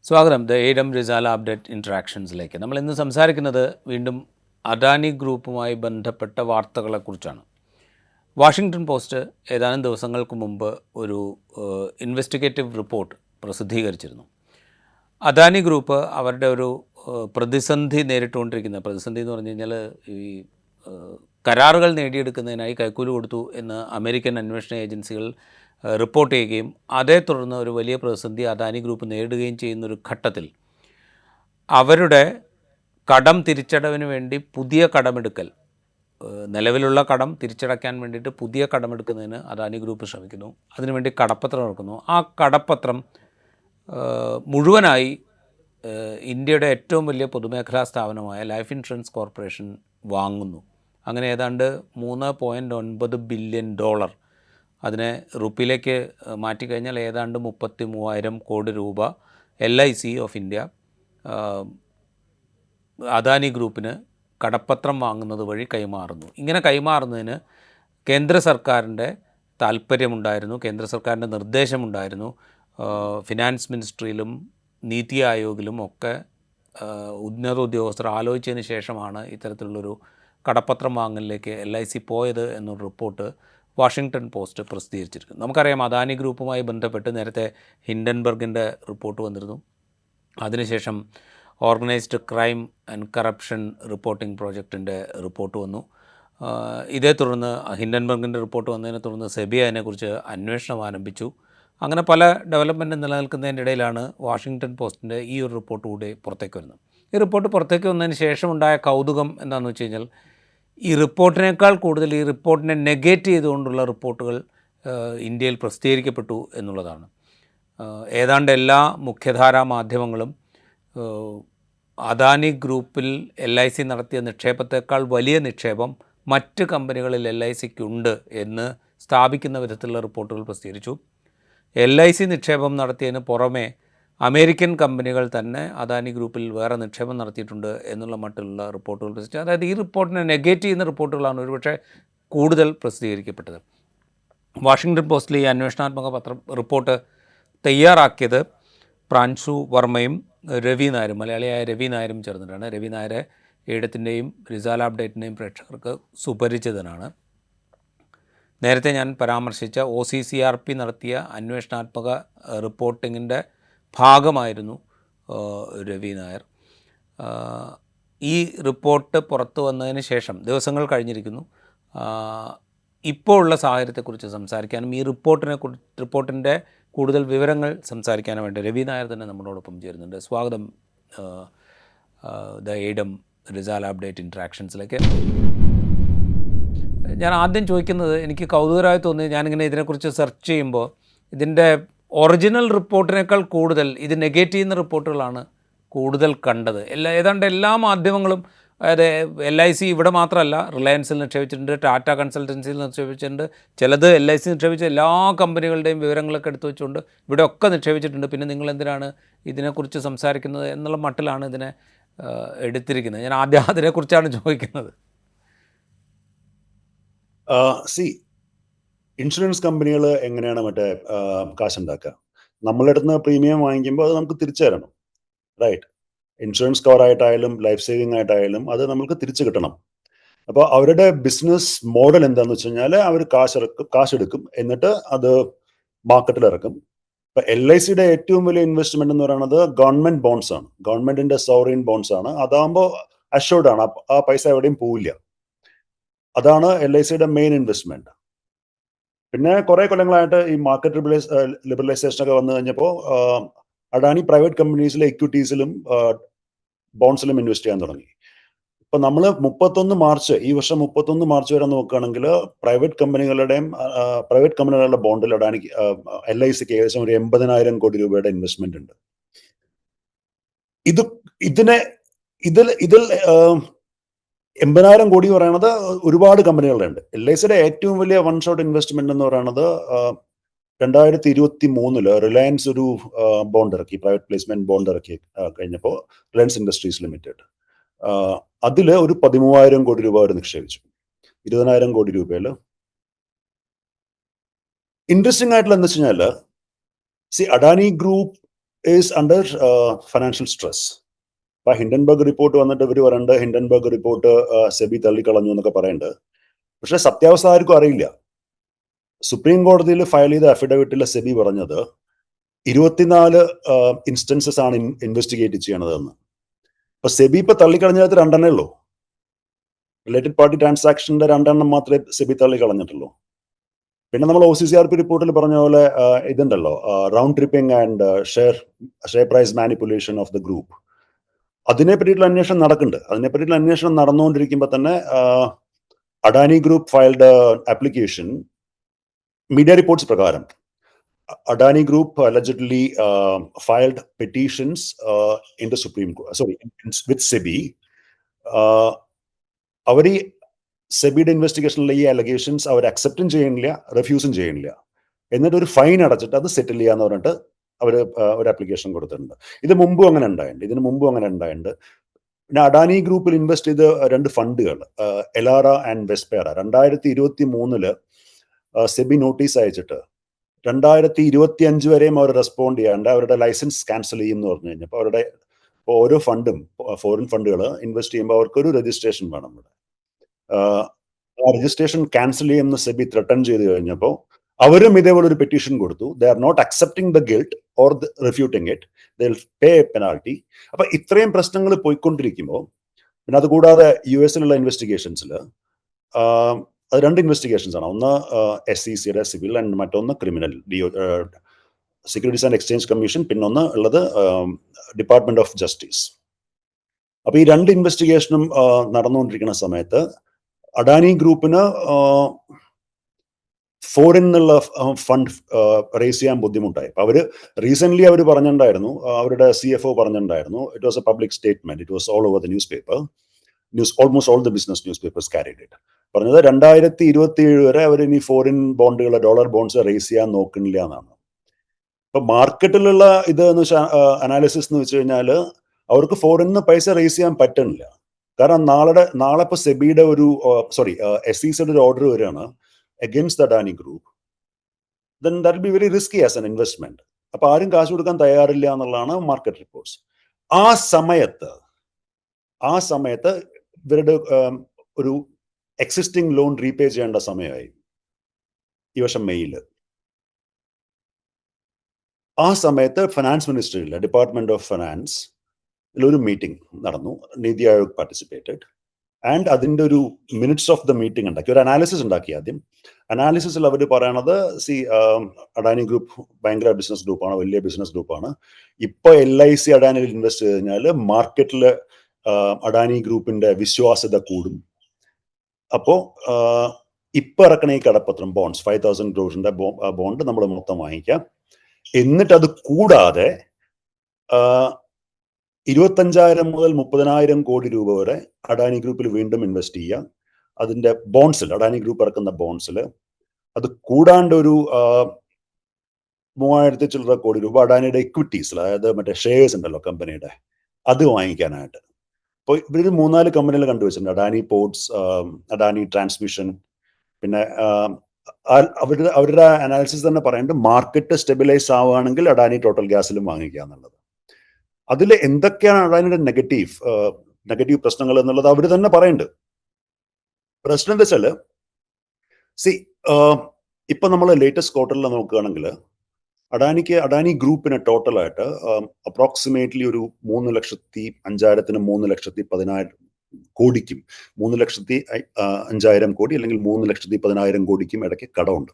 സ്വാഗതം the എയ്ഡം റിസാല update ഇൻട്രാക്ഷൻസിലേക്ക്. നമ്മൾ ഇന്ന് സംസാരിക്കുന്നത് വീണ്ടും അദാനി ഗ്രൂപ്പുമായി ബന്ധപ്പെട്ട വാർത്തകളെക്കുറിച്ചാണ്. വാഷിങ്ടൺ പോസ്റ്റ് ഏതാനും ദിവസങ്ങൾക്ക് മുമ്പ് ഒരു ഇൻവെസ്റ്റിഗേറ്റീവ് റിപ്പോർട്ട് പ്രസിദ്ധീകരിച്ചിരുന്നു. അദാനി ഗ്രൂപ്പ് അവരുടെ ഒരു പ്രതിസന്ധി നേരിട്ടുകൊണ്ടിരിക്കുന്ന പ്രതിസന്ധി എന്ന് പറഞ്ഞു കഴിഞ്ഞാൽ ഈ കരാറുകൾ നേടിയെടുക്കുന്നതിനായി കൈക്കൂലി കൊടുത്തു എന്ന് അമേരിക്കൻ അന്വേഷണ ഏജൻസികൾ റിപ്പോർട്ട് ചെയ്യുകയും അതേ തുടർന്ന് ഒരു വലിയ പ്രതിസന്ധി അദാനി ഗ്രൂപ്പ് നേരിടുകയും ചെയ്യുന്നൊരു ഘട്ടത്തിൽ അവരുടെ കടം തിരിച്ചടവിന് വേണ്ടി പുതിയ കടമെടുക്കൽ, നിലവിലുള്ള കടം തിരിച്ചടയ്ക്കാൻ വേണ്ടിയിട്ട് പുതിയ കടമെടുക്കുന്നതിന് അദാനി ഗ്രൂപ്പ് ശ്രമിക്കുന്നു. അതിനുവേണ്ടി കടപ്പത്രം ഇറക്കുന്നു. ആ കടപ്പത്രം മുഴുവനായി ഇന്ത്യയുടെ ഏറ്റവും വലിയ പൊതുമേഖലാ സ്ഥാപനമായ ലൈഫ് ഇൻഷുറൻസ് കോർപ്പറേഷൻ വാങ്ങുന്നു. അങ്ങനെ ഏതാണ്ട് $3.9 ബില്യൺ, അതിനെ റുപ്പിയിലേക്ക് മാറ്റിക്കഴിഞ്ഞാൽ ഏതാണ്ട് 33,000 കോടി രൂപ LIC ഓഫ് ഇന്ത്യ അദാനി ഗ്രൂപ്പിന് കടപ്പത്രം വാങ്ങുന്നത് വഴി കൈമാറുന്നു. ഇങ്ങനെ കൈമാറുന്നതിന് കേന്ദ്ര സർക്കാരിൻ്റെ താല്പര്യമുണ്ടായിരുന്നു, കേന്ദ്ര സർക്കാരിൻ്റെ നിർദ്ദേശമുണ്ടായിരുന്നു. ഫിനാൻസ് മിനിസ്ട്രിയിലും നീതി ആയോഗിലും ഒക്കെ ഉന്നത ഉദ്യോഗസ്ഥർ ആലോചിച്ചതിന് ശേഷമാണ് ഇത്തരത്തിലുള്ളൊരു കടപ്പത്രം വാങ്ങലിലേക്ക് LIC പോയത് എന്നൊരു റിപ്പോർട്ട് വാഷിങ്ടൺ പോസ്റ്റ് പ്രസിദ്ധീകരിച്ചിരിക്കുന്നു. നമുക്കറിയാം അദാനി ഗ്രൂപ്പുമായി ബന്ധപ്പെട്ട് നേരത്തെ ഹിൻഡൻബർഗിൻ്റെ റിപ്പോർട്ട് വന്നിരുന്നു. അതിനുശേഷം organized crime and corruption reporting പ്രോജക്റ്റിൻ്റെ റിപ്പോർട്ട് വന്നു. ഇതേ തുടർന്ന് ഹിൻഡൻബർഗിൻ്റെ റിപ്പോർട്ട് വന്നതിനെ തുടർന്ന് സെബി അതിനെക്കുറിച്ച് അന്വേഷണം ആരംഭിച്ചു. അങ്ങനെ പല ഡെവലപ്മെൻറ്റ് നിലനിൽക്കുന്നതിൻ്റെ ഇടയിലാണ് വാഷിങ്ടൺ പോസ്റ്റിൻ്റെ ഈ ഒരു റിപ്പോർട്ട് കൂടി പുറത്തേക്ക് വരുന്നത്. ഈ റിപ്പോർട്ട് പുറത്തേക്ക് വന്നതിന് ശേഷമുണ്ടായ കൗതുകം എന്താണെന്ന് വെച്ച് കഴിഞ്ഞാൽ ഈ റിപ്പോർട്ടിനേക്കാൾ കൂടുതൽ ഈ റിപ്പോർട്ടിനെ നെഗേറ്റ് ചെയ്തുകൊണ്ടുള്ള റിപ്പോർട്ടുകൾ ഇന്ത്യയിൽ പ്രസിദ്ധീകരിക്കപ്പെട്ടു എന്നുള്ളതാണ്. ഏതാണ്ട് എല്ലാ മുഖ്യധാരാ മാധ്യമങ്ങളും അദാനി ഗ്രൂപ്പിൽ LIC നടത്തിയ നിക്ഷേപത്തേക്കാൾ വലിയ നിക്ഷേപം മറ്റ് കമ്പനികളിൽ LICക്കുണ്ട് എന്ന് സ്ഥാപിക്കുന്ന വിധത്തിലുള്ള റിപ്പോർട്ടുകൾ പ്രസിദ്ധീകരിച്ചു. LIC നിക്ഷേപം നടത്തിയതിന് പുറമെ അമേരിക്കൻ കമ്പനികൾ തന്നെ അദാനി ഗ്രൂപ്പിൽ വേറെ നിക്ഷേപം നടത്തിയിട്ടുണ്ട് എന്നുള്ള മട്ടിലുള്ള റിപ്പോർട്ടുകൾ പ്രസിദ്ധീകരിച്ചു. അതായത് ഈ റിപ്പോർട്ടിനെ നെഗേറ്റ് ചെയ്യുന്ന റിപ്പോർട്ടുകളാണ് ഒരുപക്ഷെ കൂടുതൽ പ്രസിദ്ധീകരിക്കപ്പെട്ടത്. വാഷിങ്ടൺ പോസ്റ്റിൽ ഈ അന്വേഷണാത്മക റിപ്പോർട്ട് തയ്യാറാക്കിയത് പ്രാൻഷു വർമ്മയും രവി നായരും, മലയാളിയായ രവി നായരും ചേർന്നിട്ടാണ്. രവി നായരെ എയ്ഡത്തിൻ്റെയും റിസാല അപ്ഡേറ്റിൻ്റെയും പ്രേക്ഷകർക്ക് സുപരിചിതനാണ്. നേരത്തെ ഞാൻ പരാമർശിച്ച OCCRP നടത്തിയ അന്വേഷണാത്മക റിപ്പോർട്ടിങ്ങിൻ്റെ ഭാഗമായിരുന്നു രവി നായർ. ഈ റിപ്പോർട്ട് പുറത്തു വന്നതിന് ശേഷം ദിവസങ്ങൾ കഴിഞ്ഞിരിക്കുന്നു. ഇപ്പോൾ ഉള്ള സാഹചര്യത്തെക്കുറിച്ച് സംസാരിക്കാനും ഈ റിപ്പോർട്ടിൻ്റെ കൂടുതൽ വിവരങ്ങൾ സംസാരിക്കാനും വേണ്ടി രവി നായർ തന്നെ നമ്മളോടൊപ്പം ചേരുന്നുണ്ട്. സ്വാഗതം ദ എയ്ഡം റിസാല അപ്ഡേറ്റ് ഇൻട്രാക്ഷൻസിലേക്ക്. ഞാൻ ആദ്യം ചോദിക്കുന്നത്, എനിക്ക് കൗതുകരമായി തോന്നി, ഞാനിങ്ങനെ ഇതിനെക്കുറിച്ച് സെർച്ച് ചെയ്യുമ്പോൾ ഇതിൻ്റെ ഒറിജിനൽ റിപ്പോർട്ടിനേക്കാൾ കൂടുതൽ ഇത് നെഗേറ്റ് ചെയ്യുന്ന റിപ്പോർട്ടുകളാണ് കൂടുതൽ കണ്ടത്. ഏതാണ്ട് എല്ലാ മാധ്യമങ്ങളും, അതായത് LIC ഇവിടെ മാത്രമല്ല, റിലയൻസിൽ നിക്ഷേപിച്ചിട്ടുണ്ട്, ടാറ്റ കൺസൾട്ടൻസിയിൽ നിക്ഷേപിച്ചിട്ടുണ്ട്, ചിലത് LIC നിക്ഷേപിച്ച എല്ലാ കമ്പനികളുടെയും വിവരങ്ങളൊക്കെ എടുത്തു വെച്ചുകൊണ്ട് ഇവിടെ ഒക്കെ നിക്ഷേപിച്ചിട്ടുണ്ട്. പിന്നെ നിങ്ങൾ എന്തിനാണ് ഇതിനെക്കുറിച്ച് സംസാരിക്കുന്നത് എന്നുള്ള മട്ടിലാണ് ഇതിനെ എടുത്തിരിക്കുന്നത്. ഞാൻ ആദ്യം അതിനെക്കുറിച്ചാണ് ചോദിക്കുന്നത്. ഇൻഷുറൻസ് കമ്പനികൾ എങ്ങനെയാണ് കാശുണ്ടാക്കുക? നമ്മളുടെ അടുത്ത് നിന്ന് പ്രീമിയം വാങ്ങിക്കുമ്പോൾ അത് നമുക്ക് തിരിച്ചു തരണം, റൈറ്റ്? ഇൻഷുറൻസ് കവർ ആയിട്ടായാലും ലൈഫ് സേവിങ് ആയിട്ടായാലും അത് നമുക്ക് തിരിച്ചു കിട്ടണം. അപ്പോൾ അവരുടെ ബിസിനസ് മോഡൽ എന്താണെന്ന് വെച്ച് കഴിഞ്ഞാൽ അവർ കാശെടുക്കും, എന്നിട്ട് അത് മാർക്കറ്റിൽ ഇറക്കും. ഇപ്പം LICയുടെ ഏറ്റവും വലിയ ഇൻവെസ്റ്റ്മെന്റ് എന്ന് പറയുന്നത് ഗവൺമെന്റ് ബോൺസ് ആണ്, ഗവൺമെന്റിന്റെ സോവറിൻ ബോൺസ് ആണ്. അതാകുമ്പോൾ അഷ്യൂർഡ് ആണ്, ആ പൈസ എവിടെയും പോവില്ല. അതാണ് LICയുടെ മെയിൻ ഇൻവെസ്റ്റ്മെന്റ്. പിന്നെ കുറെ കൊല്ലങ്ങളായിട്ട് ഈ മാർക്കറ്റ് ലിബറലൈസേഷൻ ഒക്കെ വന്നു കഴിഞ്ഞപ്പോൾ അഡാനി പ്രൈവറ്റ് കമ്പനീസിലെ ഇക്വിറ്റീസിലും ബോൺസിലും ഇൻവെസ്റ്റ് ചെയ്യാൻ തുടങ്ങി. ഇപ്പൊ നമ്മൾ ഈ വർഷം 31 മാർച്ച് വരെ നോക്കുകയാണെങ്കിൽ പ്രൈവറ്റ് കമ്പനികളുടെ ബോണ്ടിൽ അഡാനി LICക്ക് ഏകദേശം ഒരു 80,000 കോടി രൂപയുടെ ഇൻവെസ്റ്റ്മെന്റ് ഉണ്ട്. ഇതിൽ 80,000 കോടി പറയുന്നത് ഒരുപാട് കമ്പനികളുണ്ട്. LICയുടെ ഏറ്റവും വലിയ വൺ ഷോട്ട് ഇൻവെസ്റ്റ്മെന്റ് എന്ന് പറയുന്നത് 2023 റിലയൻസ് ഒരു ബോണ്ട് ഇറക്കി, പ്രൈവറ്റ് പ്ലേസ്മെന്റ് ബോണ്ട് ഇറക്കി കഴിഞ്ഞപ്പോൾ റിലയൻസ് ഇൻഡസ്ട്രീസ് ലിമിറ്റഡ്. അതിൽ ഒരു 13,000 കോടി രൂപ അവർ നിക്ഷേപിച്ചു. 20,000 കോടി രൂപയിൽ. ഇൻട്രസ്റ്റിംഗ് ആയിട്ടുള്ള എന്താ വെച്ച് കഴിഞ്ഞാൽ, Adani group is under financial stress. അപ്പൊ ഹിൻഡൻബർഗ് റിപ്പോർട്ട് വന്നിട്ട് ഇവർ പറയുന്നുണ്ട് ഹിൻഡൻബർഗ് റിപ്പോർട്ട് സെബി തള്ളിക്കളഞ്ഞു എന്നൊക്കെ പറയുന്നുണ്ട്. പക്ഷെ സത്യാവസ്ഥ ആർക്കും അറിയില്ല. സുപ്രീം കോടതിയിൽ ഫയൽ ചെയ്ത അഫിഡവിറ്റിൽ സെബി പറഞ്ഞത് 24 ഇൻസ്റ്റൻസസ് ആണ് ഇൻവെസ്റ്റിഗേറ്റ് ചെയ്യണതെന്ന്. അപ്പൊ സെബി ഇപ്പൊ തള്ളിക്കളഞ്ഞത് 2 ഉള്ളൂ. റിലേറ്റഡ് പാർട്ടി ട്രാൻസാക്ഷന്റെ 2 മാത്രമേ സെബി തള്ളിക്കളഞ്ഞിട്ടുള്ളൂ. പിന്നെ നമ്മൾ OCCRP റിപ്പോർട്ടിൽ പറഞ്ഞ പോലെ ഇതുണ്ടല്ലോ, round tripping and share price manipulation of the group, അതിനെ പറ്റിയിട്ടുള്ള അന്വേഷണം നടക്കുന്നുണ്ട്. അതിനെപ്പറ്റിയിട്ടുള്ള അന്വേഷണം നടന്നുകൊണ്ടിരിക്കുമ്പോൾ തന്നെ Adani group filed application. Media reports പ്രകാരം Adani Group allegedly filed petitions in the Supreme Court, with SEBI. അവർ ഈ സെബിയുടെ ഇൻവെസ്റ്റിഗേഷനിലെ ഈ അലഗേഷൻസ് അവർ അക്സെപ്റ്റും ചെയ്യുന്നില്ല, റെഫ്യൂസും ചെയ്യുന്നില്ല. എന്നിട്ട് ഒരു ഫൈൻ അടച്ചിട്ട് അത് സെറ്റിൽ ചെയ്യാന്ന് പറഞ്ഞിട്ട് അവർ ഒരു ആപ്ലിക്കേഷൻ കൊടുത്തിട്ടുണ്ട്. ഇതിനു മുമ്പും അങ്ങനെ ഉണ്ടായിട്ടുണ്ട്. പിന്നെ അഡാനി ഗ്രൂപ്പിൽ ഇൻവെസ്റ്റ് ചെയ്ത 2 ഫണ്ടുകൾ, എലാറ ആൻഡ് വെസ്പേറ, 2023 സെബി നോട്ടീസ് അയച്ചിട്ട് 2025 വരെയും അവർ റെസ്പോണ്ട് ചെയ്യാണ്ട് അവരുടെ ലൈസൻസ് ക്യാൻസൽ ചെയ്യും എന്ന് പറഞ്ഞു കഴിഞ്ഞപ്പോൾ അവരുടെ ഓരോ ഫണ്ടും, ഫോറിൻ ഫണ്ടുകൾ ഇൻവെസ്റ്റ് ചെയ്യുമ്പോൾ അവർക്കൊരു രജിസ്ട്രേഷൻ വേണം. ആ രജിസ്ട്രേഷൻ ക്യാൻസൽ ചെയ്യുന്ന സെബി ത്രട്ടൺ ചെയ്ത് കഴിഞ്ഞപ്പോൾ അവരും ഇതേപോലെ ഒരു പെറ്റീഷൻ കൊടുത്തു. They are not accepting the guilt or refuting it, they will pay a penalty. അപ്പൊ ഇത്രയും പ്രശ്നങ്ങൾ പോയിക്കൊണ്ടിരിക്കുമ്പോൾ, പിന്നെ അതുകൂടാതെ US-ലുള്ള ഇൻവെസ്റ്റിഗേഷൻസിൽ അത് 2 ഇൻവെസ്റ്റിഗേഷൻസ് ആണ്. ഒന്ന് SECയുടെ സിവിൽ ആൻഡ് മറ്റൊന്ന് criminal, securities and exchange commission, പിന്നൊന്ന് ഉള്ളത് ഡിപ്പാർട്ട്മെന്റ് ഓഫ് ജസ്റ്റിസ്. അപ്പൊ ഈ 2 ഇൻവെസ്റ്റിഗേഷനും നടന്നുകൊണ്ടിരിക്കുന്ന സമയത്ത് അഡാനി ഗ്രൂപ്പിന് ഫോറിൻ നിന്നുള്ള ഫണ്ട് റേസ് ചെയ്യാൻ ബുദ്ധിമുട്ടായി. അപ്പൊ റീസെന്റ് അവർ പറഞ്ഞിട്ടുണ്ടായിരുന്നു, അവരുടെ CFO പറഞ്ഞിട്ടുണ്ടായിരുന്നു, it was A public statement, it was all over the almost all the business news papers carried it. പറഞ്ഞത് 2027 വരെ അവർ ഇനി ഫോറിൻ ബോണ്ടുകൾ, ഡോളർ ബോണ്ട്സ് റേസ് ചെയ്യാൻ നോക്കുന്നില്ല എന്നാണ്. ഇപ്പൊ മാർക്കറ്റിലുള്ള ഇത് അനാലിസിസ് എന്ന് വെച്ച് കഴിഞ്ഞാൽ അവർക്ക് ഫോറിന് പൈസ റേസ് ചെയ്യാൻ പറ്റുന്നില്ല. കാരണം നാളെ ഇപ്പൊ സെബിയുടെ SECയുടെ ഒരു ഓർഡർ വരികയാണ് against the Adani Group, then that will be very risky as an investment. അപ്പൊ ആരും കാശ് കൊടുക്കാൻ തയ്യാറില്ല എന്നുള്ളതാണ് മാർക്കറ്റ് റിപ്പോർട്ട്സ്. ആ സമയത്ത് ഇവരുടെ ഒരു എക്സിസ്റ്റിംഗ് ലോൺ റീപേ ചെയ്യേണ്ട സമയമായി, ഈ വർഷം മെയ്യില്. ആ സമയത്ത് ഫിനാൻസ് മിനിസ്റ്ററിലെ ഡിപ്പാർട്ട്മെന്റ് ഓഫ് ഫിനാൻസ് ഒരു മീറ്റിംഗ് നടന്നു. നീതി ആയോഗ് പാർട്ടിസിപ്പേറ്റഡ്. ആൻഡ് അതിൻ്റെ ഒരു മിനിറ്റ്സ് ഓഫ് ദ മീറ്റിംഗ് ഉണ്ടാക്കി, ഒരു അനാലിസിസ് ഉണ്ടാക്കി. ആദ്യം അനാലിസിസിൽ അവർ പറയണത്, അഡാനി ഗ്രൂപ്പ് ഭയങ്കര ബിസിനസ് ഗ്രൂപ്പാണ്, വലിയ ബിസിനസ് ഗ്രൂപ്പാണ്. ഇപ്പൊ LIC അഡാനിയിൽ ഇൻവെസ്റ്റ് ചെയ്ത് കഴിഞ്ഞാൽ മാർക്കറ്റിൽ അഡാനി ഗ്രൂപ്പിന്റെ വിശ്വാസ്യത കൂടും. അപ്പോ ഇപ്പൊ ഇറക്കണ ഈ കടപ്പത്രം ബോണ്ട്സ് 5,000 crores ബോണ്ട് നമ്മൾ മൊത്തം വാങ്ങിക്കാം. എന്നിട്ട് അത് കൂടാതെ 25,000 മുതൽ 30,000 കോടി രൂപ വരെ അഡാനി ഗ്രൂപ്പിൽ വീണ്ടും ഇൻവെസ്റ്റ് ചെയ്യാം. അതിന്റെ ബോണ്ട്സിൽ, അഡാനി ഗ്രൂപ്പ് ഇറക്കുന്ന ബോണ്ട്സിൽ. അത് കൂടാണ്ട് ഒരു 3,000 ചില്ലറ കോടി രൂപ അഡാനിയുടെ ഇക്വിറ്റീസിൽ, അതായത് മറ്റേ ഷെയർസ് ഉണ്ടല്ലോ കമ്പനിയുടെ, അത് വാങ്ങിക്കാനായിട്ട്. അപ്പോൾ ഇവരൊരു 3-4 കമ്പനികൾ കണ്ടുവച്ചിട്ടുണ്ട്. Adani ports, Adani transmission. പിന്നെ അവരുടെ അനാലിസിസ് തന്നെ പറയുന്നുണ്ട്, മാർക്കറ്റ് സ്റ്റെബിലൈസ് ആവുകയാണെങ്കിൽ അഡാനി ടോട്ടൽ ഗ്യാസിലും വാങ്ങിക്കുക എന്നുള്ളത്. അതിൽ എന്തൊക്കെയാണ് അഡാനിയുടെ നെഗറ്റീവ് പ്രശ്നങ്ങൾ എന്നുള്ളത് അവർ തന്നെ പറയുന്നുണ്ട്. പ്രശ്നം എന്താ വെച്ചാല്, ഇപ്പൊ നമ്മൾ ലേറ്റസ്റ്റ് ക്വാർട്ടറിൽ നോക്കുകയാണെങ്കിൽ അഡാനി ഗ്രൂപ്പിന് ടോട്ടലായിട്ട് അപ്രോക്സിമേറ്റ്ലി ഒരു 3,05,000-നും 3,10,000 കോടിക്കും, 3,05,000 കോടി അല്ലെങ്കിൽ 3,10,000 കോടിക്കും ഇടയ്ക്ക് കടമുണ്ട്.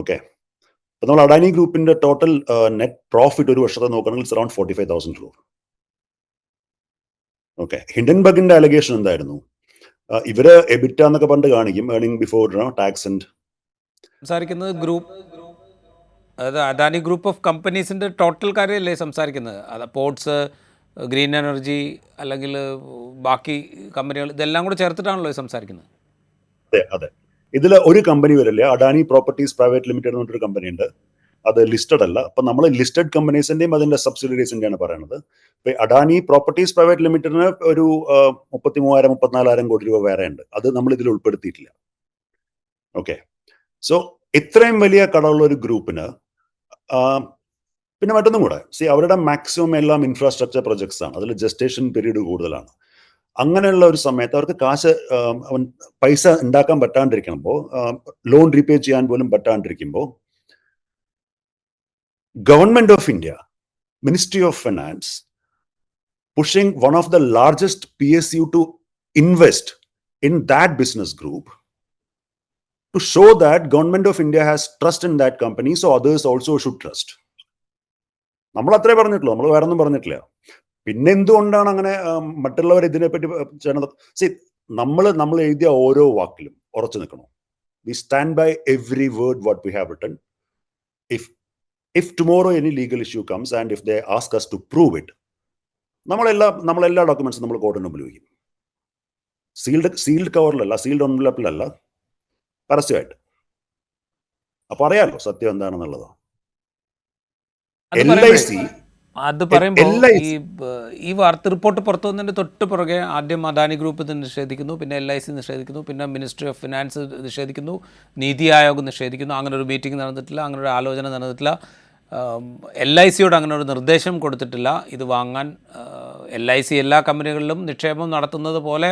ഓക്കെ, അപ്പൊ നമ്മൾ അഡാനി ഗ്രൂപ്പിന്റെ ടോട്ടൽ നെറ്റ് പ്രോഫിറ്റ് ഒരു വർഷത്തെ നോക്കുകയാണെങ്കിൽ അറൌണ്ട് 45,000 crore. ഓക്കെ, ഹിൻഡൻബർഗിന്റെ അലഗേഷൻ എന്തായിരുന്നു? ഇവര് എബിറ്റ എന്നൊക്കെ പണ്ട് കാണിക്കും, ഏർണിംഗ് ബിഫോർ ടാക്സ് ആൻഡ് സംസാരിക്കുന്നത് ഗ്രൂപ്പ്, അതായത് അദാനി ഗ്രൂപ്പ് ഓഫ് കമ്പനീസിൻ്റെ ടോട്ടൽ കാര്യമല്ലേ സംസാരിക്കുന്നത്? അത് പോർട്സ്, ഗ്രീൻ എനർജി, അല്ലെങ്കിൽ ബാക്കി കമ്പനികൾ, ഇതെല്ലാം കൂടെ ചേർത്തിട്ടാണല്ലോ സംസാരിക്കുന്നത്. അതെ, ഇതിൽ ഒരു കമ്പനി വരില്ല. അഡാനി പ്രോപ്പർട്ടീസ് പ്രൈവറ്റ് ലിമിറ്റഡ് എന്ന് പറഞ്ഞൊരു കമ്പനി ഉണ്ട്, അത് ലിസ്റ്റഡ് അല്ല. അപ്പൊ നമ്മൾ ലിസ്റ്റഡ് കമ്പനീസിന്റെയും അതിന്റെ സബ്സിഡറീസിന്റെയാണ് പറയുന്നത്. ഇപ്പൊ അഡാനി പ്രോപ്പർട്ടീസ് പ്രൈവറ്റ് ലിമിറ്റഡിന് ഒരു 33,000-34,000 കോടി രൂപ വേറെ ഉണ്ട്, അത് നമ്മൾ ഇതിൽ ഉൾപ്പെടുത്തിയിട്ടില്ല. ഓക്കെ, സോ ഇത്രയും വലിയ കടമുള്ള ഒരു ഗ്രൂപ്പിന് പിന്നെ മറ്റൊന്നും കൂടെ, അവരുടെ മാക്സിമം എല്ലാം ഇൻഫ്രാസ്ട്രക്ചർ പ്രൊജക്ട്സ് ആണ്. അതിൽ ജസ്റ്റേഷൻ പീരീഡ് കൂടുതലാണ്. അങ്ങനെയുള്ള ഒരു സമയത്ത് അവർക്ക് പൈസ ഉണ്ടാക്കാൻ പറ്റാണ്ടിരിക്കുമ്പോൾ, ലോൺ റീപേ ചെയ്യാൻ പോലും പറ്റാണ്ടിരിക്കുമ്പോൾ, government of India, ministry of finance, pushing one of the largest PSU to invest in that business group to show that government of India has trust in that company, so others also should trust. നമ്മൾ അത്രേ പറഞ്ഞിട്ടുള്ളൂ, നമ്മൾ വേറെ ഒന്നും പറഞ്ഞിട്ടില്ല. പിന്നെ എന്തുകൊണ്ടാണ് അങ്ങനെ മറ്റുള്ളവർ ഇതിനെപ്പറ്റി ചെയ്യണത്? നമ്മൾ എഴുതിയ ഓരോ വാക്കിലും ഉറച്ചു നിൽക്കണം. We stand by every word what we have written. If tomorrow any legal issue comes and if they ask us to prove it, നമ്മളെല്ലാ ഡോക്യുമെന്റ്സും നമ്മൾ കോർട്ടിന് മുമ്പിൽ വയ്ക്കും. സീൽഡ് കവറിലല്ല, സീൽഡ് എൻവലപ്പിലല്ല, പരസ്യമായിട്ട്. അപ്പൊ അറിയാലോ സത്യം എന്താണെന്നുള്ളത്. അത് പറയുമ്പോൾ ഈ വാർത്ത റിപ്പോർട്ട് പുറത്തു വന്നതിൻ്റെ തൊട്ട് പുറകെ ആദ്യം അദാനി ഗ്രൂപ്പ് ഇത് നിഷേധിക്കുന്നു, പിന്നെ LIC നിഷേധിക്കുന്നു, പിന്നെ മിനിസ്ട്രി ഓഫ് ഫിനാൻസ് നിഷേധിക്കുന്നു, നീതി ആയോഗ് നിഷേധിക്കുന്നു. അങ്ങനെ ഒരു മീറ്റിംഗ് നടന്നിട്ടില്ല, അങ്ങനെ ഒരു ആലോചന നടന്നിട്ടില്ല. LICയോട് അങ്ങനെ ഒരു നിർദ്ദേശം കൊടുത്തിട്ടില്ല ഇത് വാങ്ങാൻ. LIC എല്ലാ കമ്പനികളിലും നിക്ഷേപം നടത്തുന്നത് പോലെ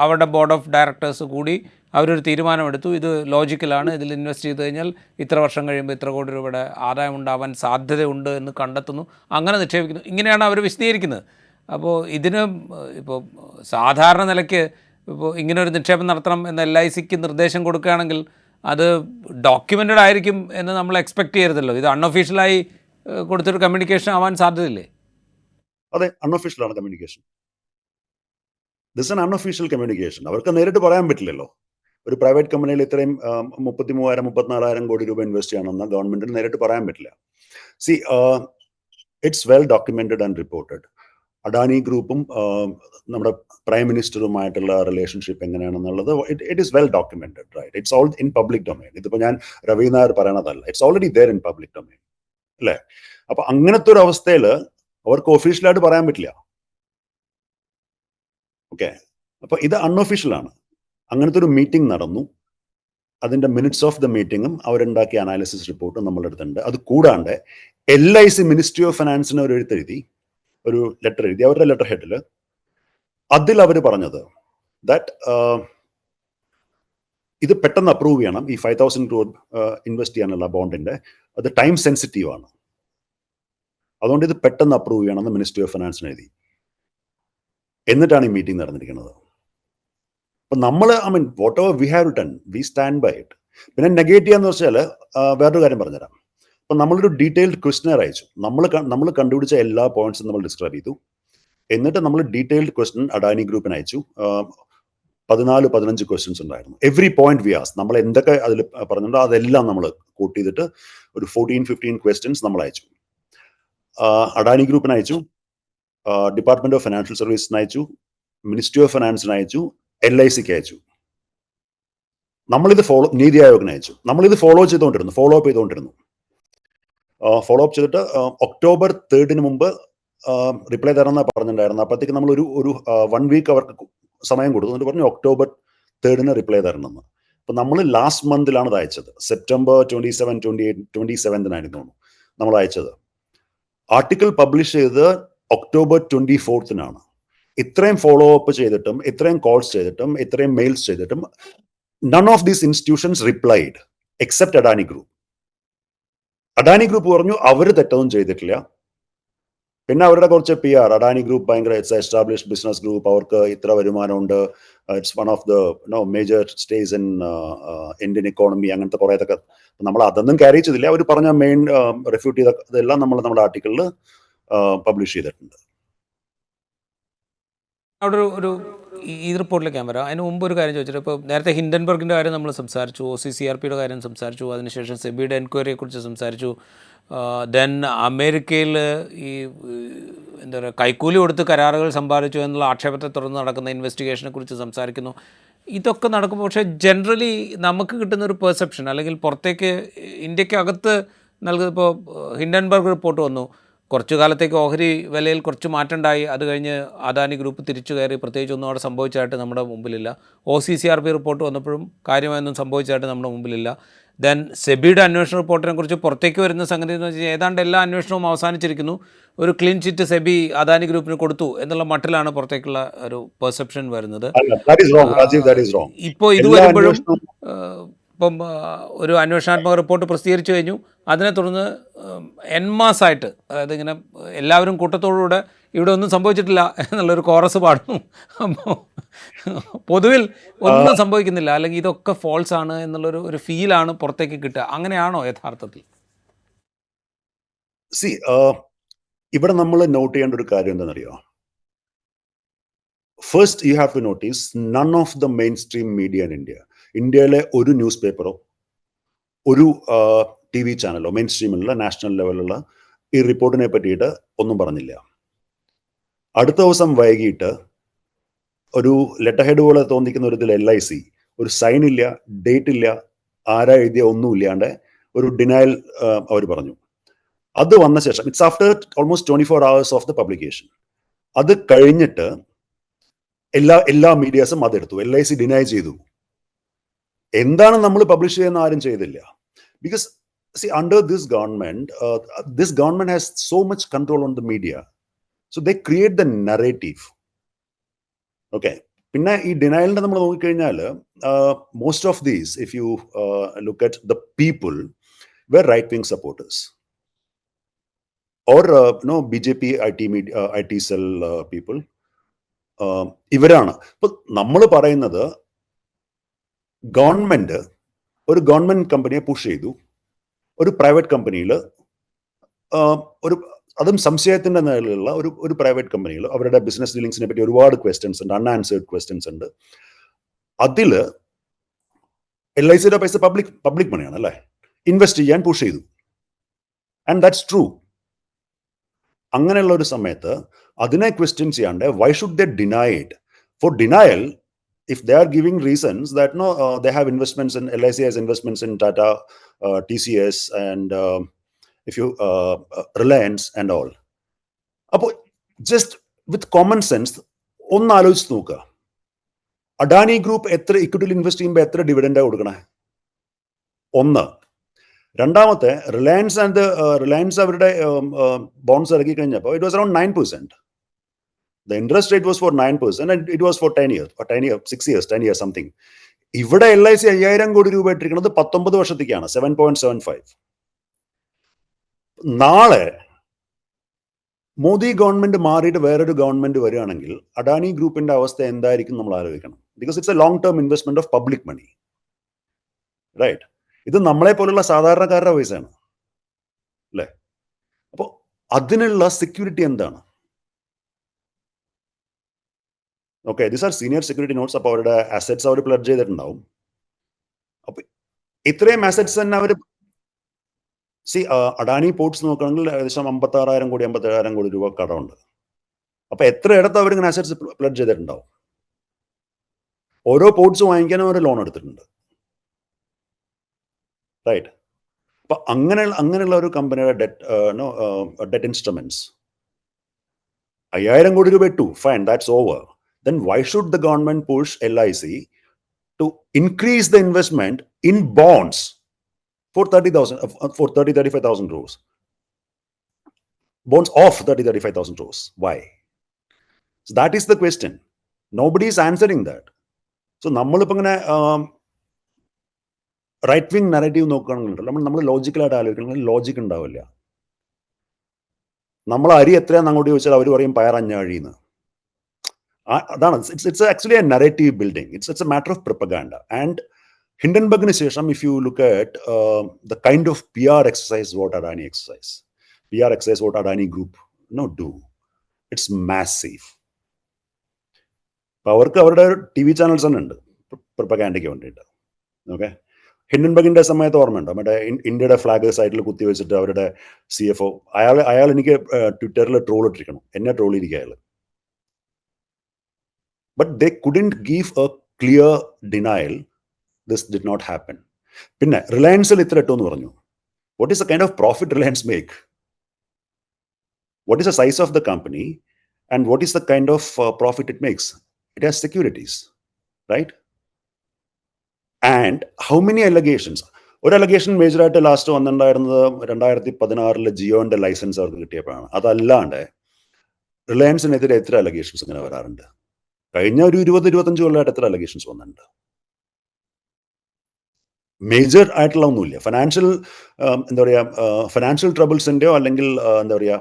അവരുടെ ബോർഡ് ഓഫ് ഡയറക്ടേഴ്സ് കൂടി അവരൊരു തീരുമാനമെടുത്തു, ഇത് ലോജിക്കലാണ്, ഇതിൽ ഇൻവെസ്റ്റ് ചെയ്ത് കഴിഞ്ഞാൽ ഇത്ര വർഷം കഴിയുമ്പോൾ ഇത്ര കോടി രൂപയുടെ ആദായം ഉണ്ടാവാൻ സാധ്യതയുണ്ട് എന്ന് കണ്ടെത്തുന്നു, അങ്ങനെ നിക്ഷേപിക്കുന്നു. ഇങ്ങനെയാണ് അവർ വിശദീകരിക്കുന്നത്. അപ്പോൾ ഇതിന് ഇപ്പോൾ സാധാരണ നിലയ്ക്ക് ഇപ്പോൾ ഇങ്ങനൊരു നിക്ഷേപം നടത്തണം എന്ന് LICക്ക് നിർദ്ദേശം കൊടുക്കുകയാണെങ്കിൽ അത് ഡോക്യുമെൻറ്റഡ് ആയിരിക്കും എന്ന് നമ്മൾ എക്സ്പെക്റ്റ് ചെയ്യരുതല്ലോ. ഇത് അൺഒഫീഷ്യലായി കൊടുത്തൊരു കമ്മ്യൂണിക്കേഷൻ ആവാൻ സാധ്യതയില്ലേ? അതെ, അൺഒഫീഷ്യലാണ് communication. This an unofficial communication. അവർക്ക് നേരിട്ട് പറയാൻ പറ്റില്ലല്ലോ. ഒരു പ്രൈവറ്റ് കമ്പനിയിൽ ഇത്രയും 33,000-34,000 കോടി രൂപ ഇൻവെസ്റ്റ് ചെയ്യണമെന്ന് ഗവൺമെന്റിന് നേരിട്ട് പറയാൻ പറ്റില്ല. It's well documented and reported. Adani ഗ്രൂപ്പും നമ്മുടെ പ്രൈം മിനിസ്റ്ററുമായിട്ടുള്ള റിലേഷൻഷിപ്പ് എങ്ങനെയാണെന്നുള്ളത് it is well documented, right? It's all in public domain. ഇതിപ്പോൾ ഞാൻ രവി നായർ പറയണതല്ല, it's already there in public domain, അല്ലേ? അപ്പൊ അങ്ങനത്തെ ഒരു അവസ്ഥയിൽ അവർക്ക് ഒഫീഷ്യലായിട്ട് പറയാൻ പറ്റില്ല. ഓക്കെ, അപ്പൊ ഇത് അൺഒഫീഷ്യലാണ്. അങ്ങനത്തെ ഒരു മീറ്റിംഗ് നടന്നു, അതിന്റെ മിനിറ്റ്സ് ഓഫ് ദ മീറ്റിംഗും അവരുണ്ടാക്കിയ അനാലിസിസ് റിപ്പോർട്ടും നമ്മളുടെ അടുത്തുണ്ട്. അത് കൂടാണ്ട് LIC മിനിസ്ട്രി ഓഫ് ഫിനാൻസിന് ഒരു ഒരു ലെറ്റർ എഴുതി, അവരുടെ ലെറ്റർ ഹെഡിൽ അതിൽ അവർ പറഞ്ഞത് ദാറ്റ് ഇത് പെട്ടെന്ന് അപ്രൂവ് ചെയ്യണം, ഈ 5,000 crore ഇൻവെസ്റ്റ് ചെയ്യാനുള്ള ബോണ്ടിന്റെ, അത് ടൈം സെൻസിറ്റീവ് ആണ്, അതുകൊണ്ട് ഇത് പെട്ടെന്ന് അപ്രൂവ് ചെയ്യണമെന്ന് മിനിസ്ട്രി ഓഫ് ഫിനാൻസിന് എഴുതി. എന്നിട്ടാണ് ഈ മീറ്റിംഗ് നടന്നിരിക്കുന്നത്. അപ്പൊ നമ്മൾ whatever we have written, we stand by it. പിന്നെ നെഗേറ്റ് ചെയ്യാന്ന് വെച്ചാൽ വേറൊരു കാര്യം പറഞ്ഞുതരാം. അപ്പൊ നമ്മളൊരു ഡീറ്റെയിൽഡ് ക്വസ്റ്റ്യൻ അയച്ചു. നമ്മൾ കണ്ടുപിടിച്ച എല്ലാ പോയിന്റ്സും നമ്മൾ ഡിസ്ക്രൈബ് ചെയ്തു. എന്നിട്ട് നമ്മൾ ഡീറ്റെയിൽഡ് ക്വസ്റ്റ്യൻ അഡാനി ഗ്രൂപ്പിന് അയച്ചു. 14-15 ക്വസ്റ്റ്യൻസ് ഉണ്ടായിരുന്നു. എവറി പോയിന്റ് വി ആസ്ക്ഡ്, നമ്മൾ എന്തൊക്കെ അതിൽ പറഞ്ഞിട്ടുണ്ടോ അതെല്ലാം നമ്മൾ കൂട്ട് ചെയ്തിട്ട് ഒരു 14-15 ക്വസ്റ്റ്യൻസ് നമ്മൾ അയച്ചു. അഡാനി ഗ്രൂപ്പിന് അയച്ചു, ഡിപ്പാർട്ട്മെന്റ് ഓഫ് ഫിനാൻഷ്യൽ സർവീസിന് അയച്ചു, മിനിസ്ട്രി ഓഫ് ഫിനാൻസിന് അയച്ചു, LICക്ക് അയച്ചു. നമ്മളിത് നീതി ആയോഗിന് അയച്ചു. നമ്മളിത് ഫോളോ അപ്പ് ചെയ്തുകൊണ്ടിരുന്നു. ഫോളോ അപ്പ് ചെയ്തിട്ട് October 3 മുമ്പ് റിപ്ലൈ തരണമെന്നാണ് പറഞ്ഞിട്ടുണ്ടായിരുന്നു. അപ്പോഴത്തേക്ക് നമ്മൾ ഒരു 1 വീക്ക് അവർക്ക് സമയം കൊടുത്തു. എന്നിട്ട് പറഞ്ഞു October 3 റിപ്ലൈ തരണമെന്ന്. അപ്പൊ നമ്മൾ ലാസ്റ്റ് മന്തിലാണ് ഇത് അയച്ചത്. September 27, 28, 27 നമ്മൾ അയച്ചത്. ആർട്ടിക്കിൾ പബ്ലിഷ് ചെയ്തത് October 24 ഇത്രയും ഫോളോ അപ്പ് ചെയ്തിട്ടും, ഇത്രയും കോൾസ് ചെയ്തിട്ടും, ഇത്രയും മെയിൽസ് ചെയ്തിട്ടും none of these institutions replied except Adani group. Adani group പറഞ്ഞു അവർ തെറ്റൊന്നും ചെയ്തിട്ടില്ല. പിന്നെ അവരുടെ കുറച്ച് PR, അഡാനി ഗ്രൂപ്പ് ഭയങ്കര എസ്റ്റാബ്ലിഷ്ഡ് ബിസിനസ് ഗ്രൂപ്പ്, അവർക്ക് ഇത്ര വരുമാനമുണ്ട്, it's one of the major stays in Indian economy, അങ്ങനത്തെ കുറേതൊക്കെ നമ്മൾ അതൊന്നും ക്യാരി ചെയ്തില്ല. അവർ പറഞ്ഞ മെയിൻ റെഫ്യൂട്ട് ചെയ്ത ഇതെല്ലാം നമ്മൾ നമ്മുടെ ആർട്ടിക്കിളിൽ പബ്ലിഷ് ചെയ്തിട്ടുണ്ട്. അവിടെ ഒരു ഈ റിപ്പോർട്ടിലേക്ക് ഞാൻ വരാം. അതിന് മുമ്പ് ഒരു കാര്യം ചോദിച്ചിട്ട്, ഇപ്പോൾ നേരത്തെ ഹിൻഡൻബർഗിൻ്റെ കാര്യം നമ്മൾ സംസാരിച്ചു, OCCRPയുടെ കാര്യം സംസാരിച്ചു, അതിനുശേഷം സെബിയുടെ എൻക്വയറിയെക്കുറിച്ച് സംസാരിച്ചു. ദെൻ അമേരിക്കയിൽ ഈ എന്താ പറയുക, കൈക്കൂലി കൊടുത്ത് കരാറുകൾ സമ്പാദിച്ചു എന്നുള്ള ആക്ഷേപത്തെ തുടർന്ന് നടക്കുന്ന ഇൻവെസ്റ്റിഗേഷനെ കുറിച്ച് സംസാരിക്കുന്നു. ഇതൊക്കെ നടക്കുമ്പോൾ പക്ഷേ ജനറലി നമുക്ക് കിട്ടുന്നൊരു പെർസെപ്ഷൻ, അല്ലെങ്കിൽ പുറത്തേക്ക് ഇന്ത്യക്കകത്ത് നൽകുന്നത്, ഇപ്പോൾ ഹിൻഡൻബർഗ് റിപ്പോർട്ട് വന്നു, കുറച്ചു കാലത്തേക്ക് ഓഹരി വിലയിൽ കുറച്ച് മാറ്റമുണ്ടായി, അത് കഴിഞ്ഞ് അദാനി ഗ്രൂപ്പ് തിരിച്ചു കയറി, പ്രത്യേകിച്ചൊന്നും അവിടെ സംഭവിച്ചതായിട്ട് നമ്മുടെ മുമ്പിലില്ല. OCCRP റിപ്പോർട്ട് വന്നപ്പോഴും കാര്യമായൊന്നും സംഭവിച്ചതായിട്ട് നമ്മുടെ മുമ്പിലില്ല. ദെൻ സെബിയുടെ അന്വേഷണ റിപ്പോർട്ടിനെ കുറിച്ച് പുറത്തേക്ക് വരുന്ന സംഗതി എന്ന് വെച്ചാൽ ഏതാണ്ട് എല്ലാ അന്വേഷണവും അവസാനിച്ചിരിക്കുന്നു, ഒരു ക്ലീൻ ചിറ്റ് സെബി അദാനി ഗ്രൂപ്പിന് കൊടുത്തു എന്നുള്ള മട്ടിലാണ് പുറത്തേക്കുള്ള ഒരു പെർസെപ്ഷൻ വരുന്നത്. അല്ല, that is wrong, Rajiv, that is wrong. ഇപ്പോൾ ഇത് എല്ലാ വരുമ്പോഴും അന്വേഷണവും ഇപ്പം ഒരു അന്വേഷണാത്മക റിപ്പോർട്ട് പ്രസിദ്ധീകരിച്ചു കഴിഞ്ഞു. അതിനെ തുടർന്ന് എൻമാസായിട്ട്, അതായത് ഇങ്ങനെ എല്ലാവരും കൂട്ടത്തോടുകൂടെ ഇവിടെ ഒന്നും സംഭവിച്ചിട്ടില്ല എന്നുള്ളൊരു കോറസ് പാടുന്നു. അപ്പോൾ പൊതുവിൽ ഒന്നും സംഭവിക്കുന്നില്ല, അല്ലെങ്കിൽ ഇതൊക്കെ ഫോൾസ് ആണ് എന്നുള്ളൊരു ഫീലാണ് പുറത്തേക്ക് കിട്ടുക. അങ്ങനെയാണോ യഥാർത്ഥത്തിൽ? ഇവിടെ നമ്മൾ നോട്ട് ചെയ്യേണ്ട ഒരു കാര്യം എന്താണെന്നറിയോ? First you have to notice none of the mainstream media in India, ഇന്ത്യയിലെ ഒരു ന്യൂസ് പേപ്പറോ ഒരു ടി വി ചാനലോ മെയിൻ സ്ട്രീമിലുള്ള നാഷണൽ ലെവലിലുള്ള ഈ റിപ്പോർട്ടിനെ പറ്റിയിട്ട് ഒന്നും പറഞ്ഞില്ല. അടുത്ത ദിവസം വൈകിട്ട് ഒരു ലെറ്റർ ഹെഡ് പോലെ തോന്നിക്കുന്ന ഒരു ഇതിൽ LIC ഒരു സൈൻ ഇല്ല, ഡേറ്റ് ഇല്ല, ആരാ എഴുതിയ ഒന്നും ഇല്ലാണ്ട് ഒരു ഡിനയൽ അവർ പറഞ്ഞു. അത് വന്ന ശേഷം it's after almost 24 hours of the publication. അത് കഴിഞ്ഞിട്ട് എല്ലാ മീഡിയാസും അതെടുത്തു. LIC ഡിനൈ ചെയ്തു. എന്താണ് നമ്മൾ പബ്ലിഷ് ചെയ്യുന്ന ആരും ചെയ്തില്ല. Because under this government has so much control on the media. So they create the narrative. Okay, പിന്നെ ഈ ഡിനയലിന്റെ നമ്മൾ നോക്കിക്കഴിഞ്ഞാൽ most of these, if you look at the people were right wing supporters or BJP IT cell people. ഇവരാണ്. ഇപ്പൊ നമ്മൾ പറയുന്നത് government ഒരു ഗവൺമെന്റ് കമ്പനിയെ പുഷ് ചെയ്തു, ഒരു പ്രൈവറ്റ് കമ്പനിയിൽ ഒരു അതും സംശയത്തിന്റെ നിലയിലുള്ള ഒരു പ്രൈവറ്റ് കമ്പനിയിൽ അവരുടെ ബിസിനസ് ഡീലിങ്സിനെ പറ്റി ഒരുപാട് ക്വസ്റ്റ്യൻസ് ഉണ്ട്, അൺആൻസേർഡ് ക്വസ്റ്റ്യൻസ് ഉണ്ട്. അതില് LICയുടെ പൈസ പബ്ലിക് മണിയാണ് അല്ലേ, ഇൻവെസ്റ്റ് ചെയ്യാൻ പുഷ് ചെയ്തു. And that's true. അങ്ങനെയുള്ള ഒരു സമയത്ത് അതിനെ ക്വസ്റ്റ്യൻ ചെയ്യാണ്ട് why should they deny it? For denial, if they are giving reasons that they have investments in LIC has investments in Tata, TCS and if you Reliance and all. Appo just with common sense ഒന്ന് ആലോചിച്ച് നോക്കുക. Adani group എത്ര ഇക്വിറ്റിയിൽ invest ചെയ്യുമ്പോൾ എത്ര ഡിവിഡൻഡാണ് കൊടുക്കണേ? ഒന്ന്. രണ്ടാമത്തെ, Reliance അവരുടെ ബോണ്ട്സ് ഇറക്കി കഴിഞ്ഞപ്പോൾ it was around 9%. The interest rate was for 9% and it was for 10 years, or 10 years something. ഇവിടെ LIC 5000 കോടി രൂപ ഇട്ടിരിക്കുന്നത് 19 വർഷത്തേക്കാണ്, 7.75. നാളെ മോദി ഗവൺമെന്റ് മാറിയിട്ട് വേറൊരു ഗവൺമെന്റ് വരികയാണെങ്കിൽ അഡാനി ഗ്രൂപ്പിന്റെ അവസ്ഥ എന്തായിരിക്കും നമ്മൾ ആലോചിക്കണം. Because it's a long term investment of public money, right? ഇത് നമ്മളെ പോലുള്ള സാധാരണക്കാരുടെ പൈസയാണ് അല്ലേ? അപ്പോൾ അതിനുള്ള സെക്യൂരിറ്റി എന്താണ്? Okay, these are senior security notes. അപ്പോൾ അവരുടെ അസറ്റ്സ് അവർ പ്ലഡ്ജ് ചെയ്തിട്ടുണ്ടാവും. അപ്പൊ ഇത്രയും അസറ്റ്സ് തന്നെ അവർ അഡാനി പോർട്സ് നോക്കുകയാണെങ്കിൽ ഏകദേശം 57,000 കോടി രൂപ കടമുണ്ട്. അപ്പൊ എത്ര ഇടത്ത് അവരിങ്ങനെ അസറ്റ്സ് പ്ലഡ്ജ് ചെയ്തിട്ടുണ്ടാവും? ഓരോ പോർട്സ് വാങ്ങിക്കാനും അവർ ലോൺ എടുത്തിട്ടുണ്ട്, റൈറ്റ്? അപ്പൊ അങ്ങനെയുള്ള ഒരു കമ്പനിയുടെ ഡെറ്റ് ഇൻസ്ട്രുമെന്റ്സ് 5000 കോടി രൂപ ഇട്ടു, fine, that's over. Then why should the government push LIC to increase the investment in bonds for 35,000 crores? Bonds of 35,000 crores. Why? So that is the question. Nobody is answering that. So നമ്മളിപ്പോൾ ഇങ്ങനെ right wing narrative നോക്കുകയാണെന്നുണ്ടല്ലോ, നമ്മൾ ലോജിക്കലായിട്ട് ആലോചിക്കണമെങ്കിൽ logic ഉണ്ടാവില്ല. നമ്മൾ അരി എത്രയാണെന്ന് അങ്ങോട്ട് ചോദിച്ചാൽ അവർ പറയും പയറഞ്ഞാഴിന്ന്. അതാണ്. It's actually a narrative building. It's a matter of propaganda. And ഹിൻഡൻബർഗിന് ശേഷം if you look at the kind of PR exercise what Adani Group do, it's massive. അവർക്ക് അവരുടെ TV ചാനൽസ് തന്നെ ഉണ്ട് പ്രൊപ്പഗാൻഡയ്ക്ക് വേണ്ടിയിട്ട്. ഓക്കെ, ഹിൻഡൻബർഗിന്റെ സമയത്ത് ഓർമ്മയുണ്ടോ? മറ്റേ ഇന്ത്യയുടെ ഫ്ലാഗ് സൈഡിൽ കുത്തി വെച്ചിട്ട് അവരുടെ CFO അയാൾ എനിക്ക് ട്വിറ്ററിൽ ട്രോൾ ഇട്ടിരിക്കണം, എന്നെ ട്രോൾ ചെയ്തിരിക്കുക അയാൾ. But they couldn't give a clear denial this did not happen. പിന്നെ റിലയൻസിൽ ഇത്ര ഇട്ടു എന്ന് പറഞ്ഞു. What is the kind of profit Reliance make? What is the size of the company and what is the kind of profit it makes? It has securities, right? And how many allegations? ഒരു allegation മേജറായിട്ട് last വന്നിട്ടുണ്ടായിരുന്നത് 2016 ജിയോന്റെ licence അവർക്ക് കിട്ടിയപ്പോഴാണ്. അതല്ലാണ്ട് റിലയൻസിനെതിരെ എത്ര allegations ഇങ്ങനെ വരാറുണ്ട്? കഴിഞ്ഞ ഒരു 20-25 കൊല്ലമായിട്ട് എത്ര അലഗേഷൻസ് വന്നിട്ടുണ്ട്? മേജർ ആയിട്ടുള്ള ഒന്നുമില്ല. എന്താ പറയുക, ഫിനാൻഷ്യൽ ട്രബിൾസിന്റെയോ അല്ലെങ്കിൽ എന്താ പറയുക,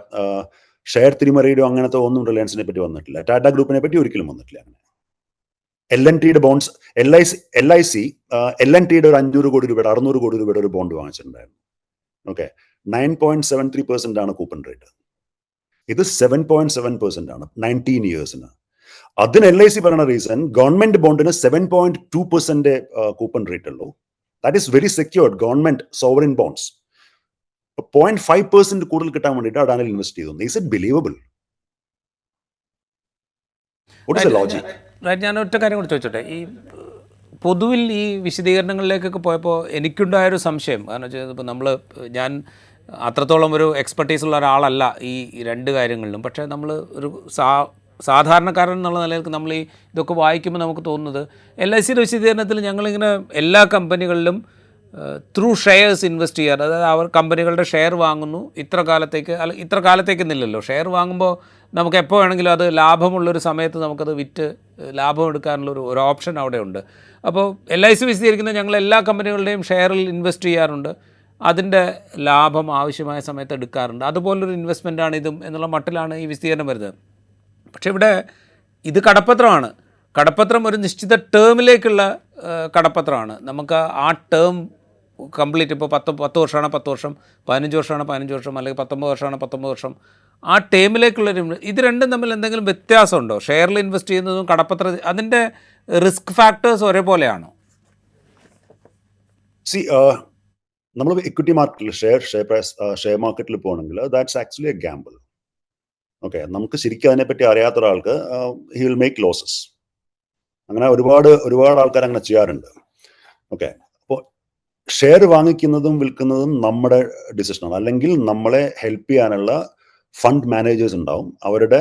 ഷെയർ തിരിമറിയുടെയോ അങ്ങനത്തെ ഒന്നും റിലയൻസിനെ പറ്റി വന്നിട്ടില്ല. ടാറ്റ ഗ്രൂപ്പിനെ പറ്റി ഒരിക്കലും വന്നിട്ടില്ല. അങ്ങനെ LNTയുടെ ബോണ്ട്സ്, LIC LNTയുടെ ഒരു 500 കോടി രൂപയുടെ 600 കോടി രൂപയുടെ ഒരു ബോണ്ട് വാങ്ങിച്ചിട്ടുണ്ടായിരുന്നു. ഓക്കെ, 9.73% ആണ് കൂപ്പൺ റേറ്റ്. ഇത് 7.7% ആണ് 19 ഇയേഴ്സിന്. അതിന് LIC പറയുന്ന റീസൺ, ഗവൺമെന്റ് ബോണ്ടിന് 7.2% കൂപ്പൺ റേറ്റ് ഉള്ളൂ. That is very secured government sovereign bonds. 0.5% കൂടുതൽ കിട്ടാൻ വേണ്ടിയിട്ട് അഡാനിൽ ഇൻവെസ്റ്റ് ചെയ്തു. Is it believable? What is the logic? ഞാൻ ഒറ്റ കാര്യം കൂടി ചോദിച്ചോട്ടെ. ഈ പൊതുവിൽ ഈ വിശദീകരണങ്ങളിലേക്കൊക്കെ പോയപ്പോൾ എനിക്കുണ്ടായൊരു സംശയം, കാരണം വെച്ചാൽ ഇപ്പോൾ ഞാൻ അത്രത്തോളം ഒരു എക്സ്പെർട്ടീസ് ഉള്ള ഒരാളല്ല ഈ രണ്ട് കാര്യങ്ങളിലും. പക്ഷേ നമ്മൾ ഒരു സാധാരണക്കാരൻ എന്നുള്ള നിലയിൽ നമ്മൾ ഇതൊക്കെ വായിക്കുമ്പോൾ നമുക്ക് തോന്നുന്നത്, LICയുടെ വിശദീകരണത്തിൽ ഞങ്ങളിങ്ങനെ എല്ലാ കമ്പനികളിലും ത്രൂ ഷെയർസ് ഇൻവെസ്റ്റ് ചെയ്യാറ്, അതായത് അവർ കമ്പനികളുടെ ഷെയർ വാങ്ങുന്നു ഇത്ര കാലത്തേക്കെന്നില്ലല്ലോ. ഷെയർ വാങ്ങുമ്പോൾ നമുക്ക് എപ്പോൾ വേണമെങ്കിലും അത് ലാഭമുള്ളൊരു സമയത്ത് നമുക്കത് വിറ്റ് ലാഭം എടുക്കാനുള്ള ഒരു ഓപ്ഷൻ അവിടെ ഉണ്ട്. അപ്പോൾ LIC വിശദീകരിക്കുന്നത്, ഞങ്ങൾ എല്ലാ കമ്പനികളുടെയും ഷെയറിൽ ഇൻവെസ്റ്റ് ചെയ്യാറുണ്ട്, അതിൻ്റെ ലാഭം ആവശ്യമായ സമയത്ത് എടുക്കാറുണ്ട്, അതുപോലൊരു ഇൻവെസ്റ്റ്മെൻറ്റാണ് ഇതും എന്നുള്ള മട്ടിലാണ് ഈ വിശദീകരണം വരുന്നത്. പക്ഷേ ഇവിടെ ഇത് കടപ്പത്രമാണ്. കടപ്പത്രം ഒരു നിശ്ചിത ടേമിലേക്കുള്ള കടപ്പത്രമാണ്. നമുക്ക് ആ ടേം കംപ്ലീറ്റ്, ഇപ്പോൾ 10 വർഷമാണ് 10 വർഷം, 15 വർഷമാണ് 15 വർഷം, അല്ലെങ്കിൽ 19 വർഷമാണ് 19 വർഷം, ആ ടേമിലേക്കുള്ളൊരു ഇത് രണ്ടും തമ്മിൽ എന്തെങ്കിലും വ്യത്യാസമുണ്ടോ? ഷെയറിൽ ഇൻവെസ്റ്റ് ചെയ്യുന്നതും കടപ്പത്ര, അതിൻ്റെ റിസ്ക് ഫാക്ടേഴ്സ് ഒരേപോലെയാണോ? നമ്മൾ ഇക്വിറ്റി മാർക്കറ്റിൽ ഷെയർ മാർക്കറ്റിൽ പോകണമെങ്കിൽ that's actually A Gamble. Okay, നമുക്ക് ശരിക്കും അതിനെപ്പറ്റി അറിയാത്ത ഒരാൾക്ക് ഹി വിൽ മേക്ക് ലോസസ്. അങ്ങനെ ഒരുപാട് ആൾക്കാർ അങ്ങനെ ചെയ്യാറുണ്ട്. ഓക്കെ, അപ്പോൾ ഷെയർ വാങ്ങിക്കുന്നതും വിൽക്കുന്നതും നമ്മുടെ ഡിസിഷനാണ്, അല്ലെങ്കിൽ നമ്മളെ ഹെൽപ്പ് ചെയ്യാനുള്ള ഫണ്ട് മാനേജേഴ്സ് ഉണ്ടാവും, അവരുടെ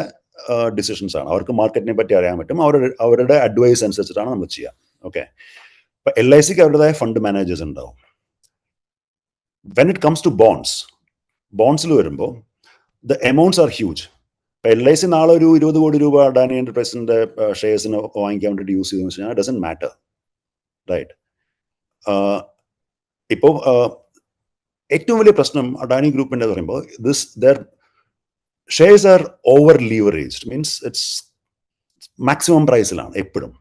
ഡിസിഷൻസ് ആണ്. അവർക്ക് മാർക്കറ്റിനെ പറ്റി അറിയാൻ പറ്റും, അവരുടെ അഡ്വൈസ് അനുസരിച്ചിട്ടാണ് നമ്മൾ ചെയ്യുക. ഓക്കെ, ഇപ്പൊ LICക്ക് അവരുടേതായ ഫണ്ട് മാനേജേഴ്സ് ഉണ്ടാവും. വെൻ ഇറ്റ് കംസ് ടു ബോണ്ട്സിൽ വരുമ്പോൾ ദ എമൗണ്ട്സ് ആർ ഹ്യൂജ്. ഇപ്പൊ LIC നാളെ ഒരു 20 കോടി രൂപ അഡാനി എന്റർപ്രൈസിന്റെ ഷെയർസിന് വാങ്ങിക്കാൻ വേണ്ടിയിട്ട് യൂസ് ചെയ്തെന്ന് വെച്ചാൽ ഡസൻ മാറ്റർ, റൈറ്റ്? ഇപ്പോൾ ഏറ്റവും വലിയ പ്രശ്നം അഡാനി ഗ്രൂപ്പിന്റെ പറയുമ്പോൾ their shares are over leveraged, means it's maximum പ്രൈസിലാണ് എപ്പോഴും.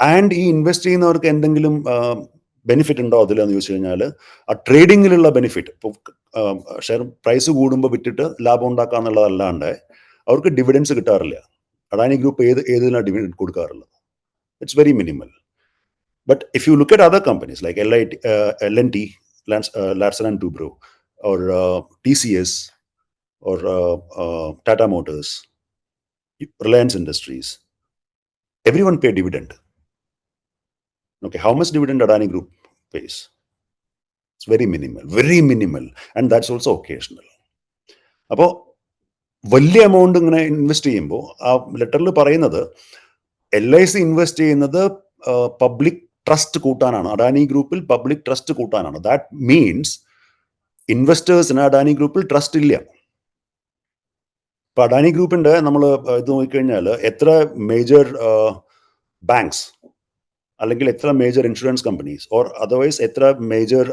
ആൻഡ് ഈ ഇൻവെസ്റ്റ് ചെയ്യുന്നവർക്ക് എന്തെങ്കിലും ബെനിഫിറ്റ് ഉണ്ടോ അതിലെന്ന് ചോദിച്ചു കഴിഞ്ഞാൽ, ആ ട്രേഡിങ്ങിലുള്ള ബെനിഫിറ്റ്, ഇപ്പോൾ ഷെയർ പ്രൈസ് കൂടുമ്പോൾ വിറ്റിട്ട് ലാഭം ഉണ്ടാക്കുക എന്നുള്ളതല്ലാണ്ട് അവർക്ക് ഡിവിഡൻസ് കിട്ടാറില്ല. അഡാനി ഗ്രൂപ്പ് ഏതിനാണ് ഡിവിഡൻഡ് കൊടുക്കാറുള്ളത്? It's very minimal. But if you look at other companies like LNT, Larsen & Toubro, or TCS, or Tata Motors, Reliance Industries, everyone pay dividend. Okay, how much dividend Adani Group pays? It's very minimal, and that's also occasional. അപ്പോൾ വലിയ amount ഇങ്ങനെ invest ചെയ്യുമ്പോൾ ആ ലെറ്ററിൽ പറയുന്നത് LIC invest ചെയ്യുന്നത് public trust കൂട്ടാനാണ്, അഡാനി ഗ്രൂപ്പിൽ പബ്ലിക് ട്രസ്റ്റ് കൂട്ടാനാണ്. ദാറ്റ് മീൻസ് ഇൻവെസ്റ്റേഴ്സിന് അഡാനി ഗ്രൂപ്പിൽ ട്രസ്റ്റ് ഇല്ല. ഇപ്പൊ അഡാനി ഗ്രൂപ്പിന്റെ നമ്മൾ ഇത് നോക്കിക്കഴിഞ്ഞാൽ എത്ര മേജർ ബാങ്ക്സ് അല്ലെങ്കിൽ എത്ര major insurance companies or otherwise എത്ര മേജർ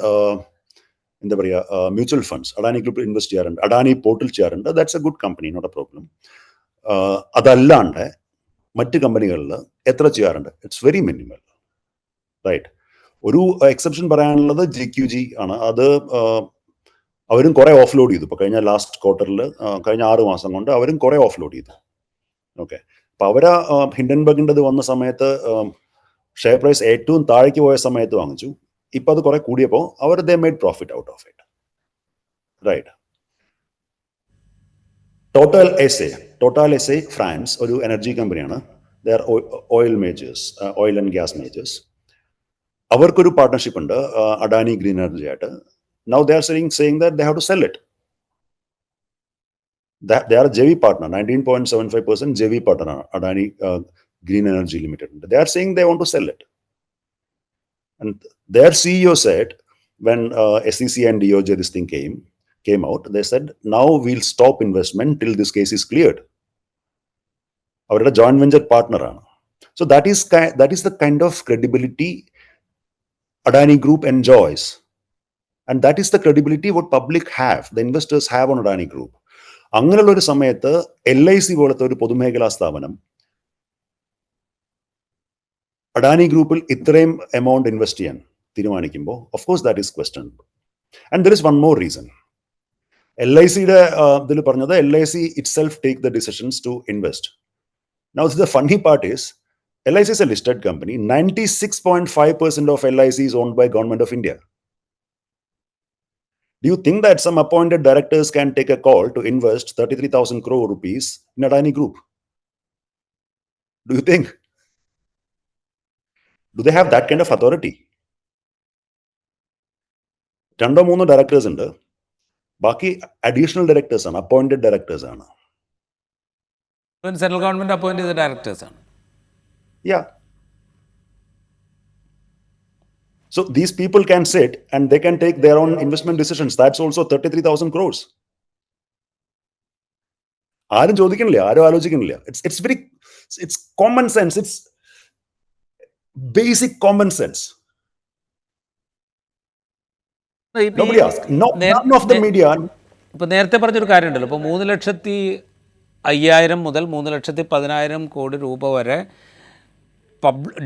എന്താ പറയുക മ്യൂച്വൽ ഫണ്ട്സ് അഡാനി ഗ്രൂപ്പിൽ ഇൻവെസ്റ്റ് ചെയ്യാറുണ്ട്, അഡാനി പോർട്ടിൽ ചെയ്യാറുണ്ട്. That's a good company, not a problem. അതല്ലാണ്ട് മറ്റ് കമ്പനികളിൽ എത്ര ചെയ്യാറുണ്ട്? It's very minimal, right? ഒരു എക്സെപ്ഷൻ പറയാനുള്ളത് GQG ആണ്. അത് അവരും കുറെ ഓഫ് ലോഡ് ചെയ്തു. ഇപ്പൊ കഴിഞ്ഞ ലാസ്റ്റ് ക്വാർട്ടറിൽ, കഴിഞ്ഞ 6 മാസം കൊണ്ട് അവരും കുറെ ഓഫ് ലോഡ് ചെയ്തു. ഓക്കെ, അപ്പൊ അവര് ഹിൻഡൻബർഗിൻ്റെ വന്ന സമയത്ത് ഷെയർ പ്രൈസ് ഏറ്റവും താഴേക്ക് പോയ സമയത്ത് വാങ്ങിച്ചു. ഇപ്പൊ അത് കുറെ കൂടിയപ്പോൾ അവർ they made profit out of it, right? Total SA France ഒരു എനർജി കമ്പനിയാണ്. They are oil and gas majors. അവർക്കൊരു പാർട്ട്ണർഷിപ്പ് ഉണ്ട് അഡാനി ഗ്രീൻ എനർജി ആയിട്ട്. Now they are saying that they have to sell it. They are a JV partner, 19.75% JV partner, Adani Green Energy Limited. They are saying they want to sell it. And their CEO said, when SEC and DOJ this thing came out, they said, now we'll stop investment till this case is cleared. അവരുടെ joint venture പാർട്ട്ണറാണ്. So that is the kind of credibility Adani Group enjoys, and that is the credibility what public have, the investors have on Adani Group. അങ്ങനെയുള്ള ഒരു സമയത്ത് LIC പോലത്തെ ഒരു പൊതുമേഖലാ സ്ഥാപനം അഡാനി ഗ്രൂപ്പിൽ ഇത്രയും എമൗണ്ട് ഇൻവെസ്റ്റ് ചെയ്യാൻ തീരുമാനിക്കുമ്പോൾ of course that is question. And there is one more reason. LICയുടെ ഇതിൽ പറഞ്ഞത് LIC itself take the decisions to invest. Now the funny part is LIC is a listed company. 96.5% of LIC is owned by Government of India. Do you think that some appointed directors can take a call to invest 33,000 crore rupees in Adani Group? Do you think? Do they have that kind of authority? രണ്ടോ മൂന്നോ directors ഉണ്ട്, ബാക്കി additional directors ആണ്, appointed directors ആണ്. Central government appoint ചെയ്ത directors ആണ്. Yeah. So these people can sit and they can take their own investment decisions. That's also 33,000 crores. ആരും ചോദിക്കണില്ല, ആരും ആലോചിക്കണില്ല. It's common sense. It's basic common sense. Nobody asked. None of the media. ഇപ്പോൾ നേരത്തെ പറഞ്ഞൊരു കാര്യമുണ്ടല്ലോ, ഇപ്പോൾ 3,05,000 മുതൽ 3,10,000 കോടി രൂപ വരെ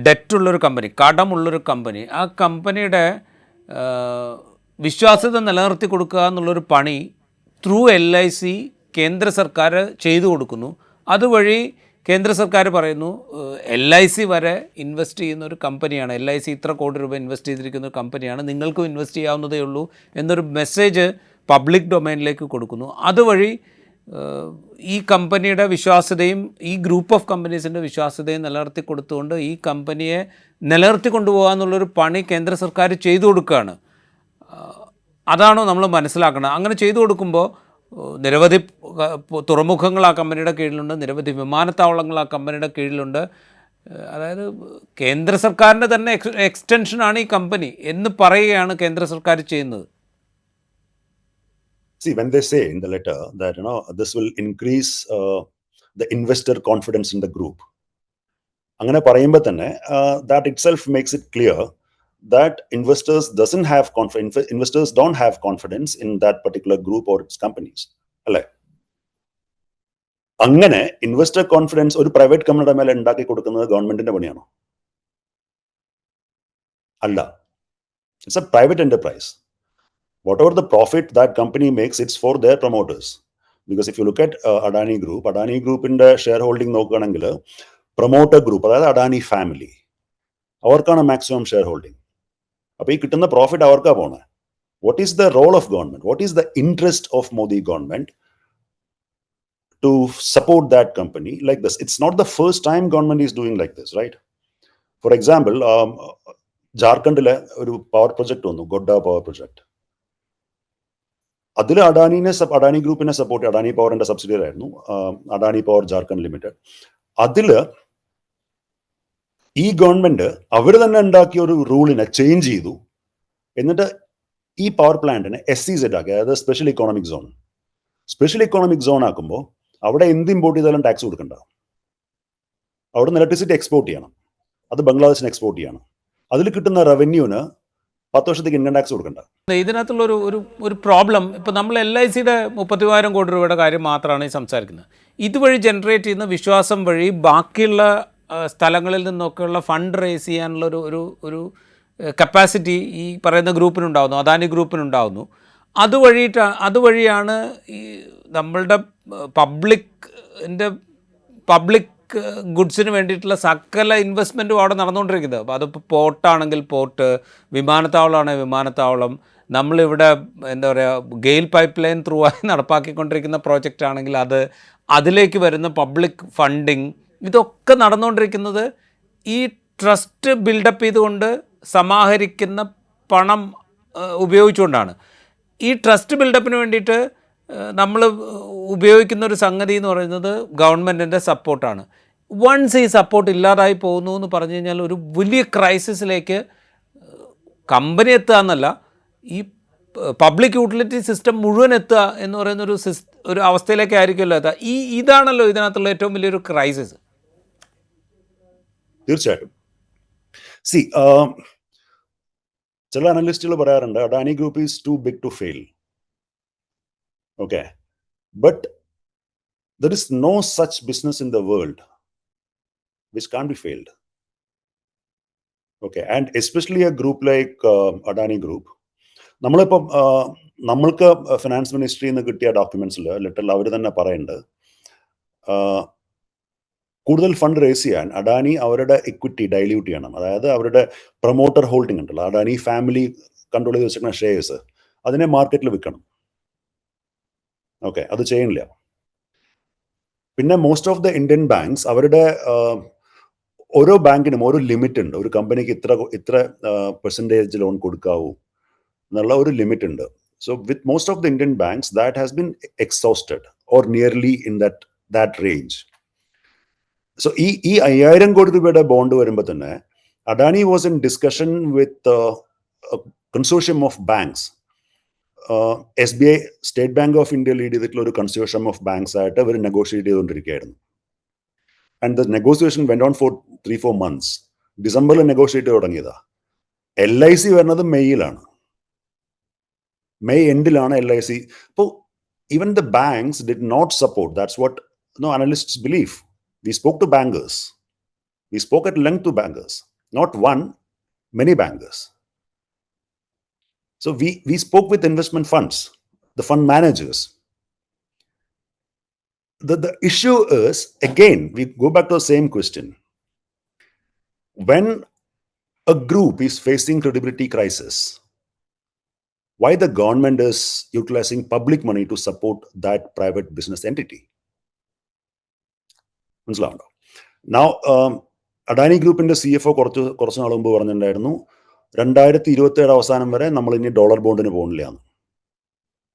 ഡെറ്റുള്ളൊരു കമ്പനി, കടമുള്ളൊരു കമ്പനി, ആ കമ്പനിയുടെ വിശ്വാസ്യത നിലനിർത്തി കൊടുക്കുക എന്നുള്ളൊരു പണി ത്രൂ LIC കേന്ദ്ര സർക്കാർ ചെയ്തു കൊടുക്കുന്നു. അതുവഴി കേന്ദ്ര സർക്കാർ പറയുന്നു LIC വരെ ഇൻവെസ്റ്റ് ചെയ്യുന്ന ഒരു കമ്പനിയാണ്, LIC ഇത്ര കോടി രൂപ ഇൻവെസ്റ്റ് ചെയ്തിരിക്കുന്ന ഒരു കമ്പനിയാണ്, നിങ്ങൾക്കും ഇൻവെസ്റ്റ് ചെയ്യാവുന്നതേ ഉള്ളൂ എന്നൊരു മെസ്സേജ് പബ്ലിക് ഡൊമൈനിലേക്ക് കൊടുക്കുന്നു. അതുവഴി ഈ കമ്പനിയുടെ വിശ്വാസ്യതയും ഈ ഗ്രൂപ്പ് ഓഫ് കമ്പനീസിൻ്റെ വിശ്വാസ്യതയും നിലനിർത്തി കൊടുത്തുകൊണ്ട് ഈ കമ്പനിയെ നിലനിർത്തി കൊണ്ടുപോകുക എന്നുള്ളൊരു പണി കേന്ദ്ര സർക്കാർ ചെയ്തു കൊടുക്കുകയാണ്. അതാണോ നമ്മൾ മനസ്സിലാക്കണം? അങ്ങനെ ചെയ്തു കൊടുക്കുമ്പോൾ നിരവധി തുറമുഖങ്ങൾ ആ കമ്പനിയുടെ കീഴിലുണ്ട്, നിരവധി വിമാനത്താവളങ്ങൾ ആ കമ്പനിയുടെ കീഴിലുണ്ട്. അതായത് കേന്ദ്ര സർക്കാരിൻ്റെ തന്നെ എക്സ്റ്റൻഷനാണ് ഈ കമ്പനി എന്ന് പറയുകയാണ് കേന്ദ്ര സർക്കാർ ചെയ്യുന്നത്. See, when they say in the letter that this will increase the investor confidence in the group, അങ്ങനെ പറയുമ്പോൾ തന്നെ that itself makes it clear that investors don't have confidence in that particular group or its companies. അല്ലേ? അങ്ങനെ investor confidence ഒരു private കമ്പനിയുടെ മേലെ ഉണ്ടാക്കി കൊടുക്കുന്നത് ഗവൺമെന്റിന്റെ പണിയാണോ? അല്ല. It's A private enterprise. Whatever the profit that company makes, it's for their promoters. Because if you look at Adani Group in the shareholding നോക്കുകയാണെങ്കിൽ പ്രൊമോട്ടർ ഗ്രൂപ്പ്, അതായത് അഡാനി ഫാമിലി, അവർക്കാണ് മാക്സിമം ഷെയർ ഹോൾഡിംഗ്. അപ്പോൾ ഈ കിട്ടുന്ന പ്രോഫിറ്റ് അവർക്കാ പോണേ. What is the role of government? What is the interest of Modi government to support that company like this? It's not the first time government is doing like this, right? For example, ജാർഖണ്ഡിലെ ഒരു power project വന്നു, ഗൊഡ്ഡ power project. അതിൽ അഡാനി ഗ്രൂപ്പിനെ support, Adani പവറിന്റെ subsidiary ആയിരുന്നു Adani power Jharkhand limited. അതില് ഈ government അവർ തന്നെ ഉണ്ടാക്കിയ ഒരു റൂളിനെ ചേഞ്ച് ചെയ്തു. എന്നിട്ട് ഈ പവർ പ്ലാന്റിനെ SEZ ആക്കി, അതായത് special economic zone. Special economic zone ആക്കുമ്പോൾ അവിടെ എന്ത് ഇമ്പോർട്ട് ചെയ്താലും ടാക്സ് കൊടുക്കണ്ട. അവിടെ നിന്ന് ഇലക്ട്രിസിറ്റി എക്സ്പോർട്ട് ചെയ്യണം, അത് ബംഗ്ലാദേശിന് എക്സ്പോർട്ട് ചെയ്യണം. അതിൽ കിട്ടുന്ന റവന്യൂന് 10 വർഷത്തേക്ക് ഇൻകം ടാക്സ് കൊടുക്കണ്ട. ഇതിനകത്തുള്ള ഒരു പ്രോബ്ലം, ഇപ്പോൾ നമ്മൾ LICയുടെ 30,000 കോടി രൂപയുടെ കാര്യം മാത്രമാണ് ഈ സംസാരിക്കുന്നത്. ഇതുവഴി ജനറേറ്റ് ചെയ്യുന്ന വിശ്വാസം വഴി ബാക്കിയുള്ള സ്ഥലങ്ങളിൽ നിന്നൊക്കെയുള്ള ഫണ്ട് റേസ് ചെയ്യാനുള്ള ഒരു കപ്പാസിറ്റി ഈ പറയുന്ന ഗ്രൂപ്പിനുണ്ടാകുന്നു, അദാനി ഗ്രൂപ്പിനുണ്ടാകുന്നു. അതുവഴിയാണ് ഈ നമ്മളുടെ പബ്ലിക് ഗുഡ്സിന് വേണ്ടിയിട്ടുള്ള സകല ഇൻവെസ്റ്റ്മെൻറ്റും അവിടെ നടന്നുകൊണ്ടിരിക്കുന്നത്. അപ്പോൾ അതിപ്പോൾ പോർട്ടാണെങ്കിൽ പോർട്ട്, വിമാനത്താവളമാണെങ്കിൽ വിമാനത്താവളം, നമ്മളിവിടെ എന്താ പറയുക ഗെയിൽ പൈപ്പ് ലൈൻ ത്രൂ ആയി നടപ്പാക്കിക്കൊണ്ടിരിക്കുന്ന പ്രോജക്റ്റ് ആണെങ്കിൽ അതിലേക്ക് വരുന്ന പബ്ലിക് ഫണ്ടിങ്, ഇതൊക്കെ നടന്നുകൊണ്ടിരിക്കുന്നത് ഈ ട്രസ്റ്റ് ബിൽഡപ്പ് ചെയ്തുകൊണ്ട് സമാഹരിക്കുന്ന പണം ഉപയോഗിച്ചുകൊണ്ടാണ്. ഈ ട്രസ്റ്റ് ബിൽഡപ്പിന് വേണ്ടിയിട്ട് നമ്മൾ ഉപയോഗിക്കുന്ന ഒരു സംഗതി എന്ന് പറയുന്നത് ഗവൺമെൻറ്റിൻ്റെ സപ്പോർട്ടാണ്. വൺസ് ഈ സപ്പോർട്ട് ഇല്ലാതായി പോകുന്നു എന്ന് പറഞ്ഞു കഴിഞ്ഞാൽ ഒരു വലിയ ക്രൈസിസിലേക്ക് കമ്പനി എത്തുക എന്നല്ല, ഈ പബ്ലിക് യൂട്ടിലിറ്റി സിസ്റ്റം മുഴുവൻ എത്തുക എന്ന് പറയുന്ന ഒരു അവസ്ഥയിലേക്ക് ആയിരിക്കുമല്ലോ എത്തുക. ഇതാണല്ലോ ഇതിനകത്തുള്ള ഏറ്റവും വലിയൊരു ക്രൈസിസ്. തീർച്ചയായിട്ടും. സി, ചില അനലിസ്റ്റുകൾ പറയാറുണ്ട് Adani group is too big to fail. Okay, but there is no such business in the world which can't be failed. Okay, and especially a group like Adani Group. നമ്മളിപ്പം നമ്മൾക്ക് ഫിനാൻസ് മിനിസ്ട്രിയിൽ നിന്ന് കിട്ടിയ ഡോക്യുമെന്റ്സിൽ, ലെറ്ററിൽ അവർ തന്നെ പറയുന്നുണ്ട്, കൂടുതൽ ഫണ്ട് റേസ് ചെയ്യാൻ അഡാനി അവരുടെ equity dilute ചെയ്യണം. അതായത് അവരുടെ പ്രൊമോട്ടർ ഹോൾഡിംഗ് ഉണ്ടല്ലോ, അഡാനി ഫാമിലി കൺട്രോൾ ചെയ്ത് വെച്ചിരിക്കുന്ന ഷെയർസ്, അതിനെ മാർക്കറ്റിൽ വിൽക്കണം. ഓക്കെ, അത് ചെയ്യുന്നില്ല. പിന്നെ most of the Indian banks അവരുടെ ഓരോ ബാങ്കിനും ഓരോ ലിമിറ്റ് ഉണ്ട്. ഒരു കമ്പനിക്ക് ഇത്ര പെർസെൻറ്റേജ് ലോൺ കൊടുക്കാവൂ എന്നുള്ള ഒരു ലിമിറ്റ് ഉണ്ട്. So with most of the Indian banks that has been exhausted or nearly in that range. So ഈ 5000 കോടി രൂപയുടെ ബോണ്ട് വരുമ്പോൾ തന്നെ Adani was in discussion with consortium of banks. SBI, state bank of India lead ചെയ്തിട്ടുള്ള ഒരു consortium of banks ആയിട്ട് അവർ negotiate ചെയ്തുകൊണ്ടിരിക്കുകയായിരുന്നു. And the negotiation went on for 3-4 months. ഡിസംബറിൽ നെഗോഷിയേറ്റ് തുടങ്ങിയതാ. LIC വരുന്നത് മെയ്യിലാണ്, മെയ് എൻഡിലാണ് LIC. അപ്പോൾ even the banks did not support. That's what analysts believe. We spoke to bankers. We spoke at length to bankers. Not one, many bankers. So we spoke with investment funds, the fund managers. The issue is, again, we go back to the same question. When a group is facing credibility crisis, why the government is utilizing public money to support that private business entity? മനസ്സിലാവുണ്ടോ? Now Adani ഗ്രൂപ്പിന്റെ CFO കുറച്ച് നാൾ മുമ്പ് പറഞ്ഞിട്ടുണ്ടായിരുന്നു 2027 അവസാനം വരെ നമ്മൾ ഇനി ഡോളർ ബോണ്ടിന് പോകുന്നില്ല.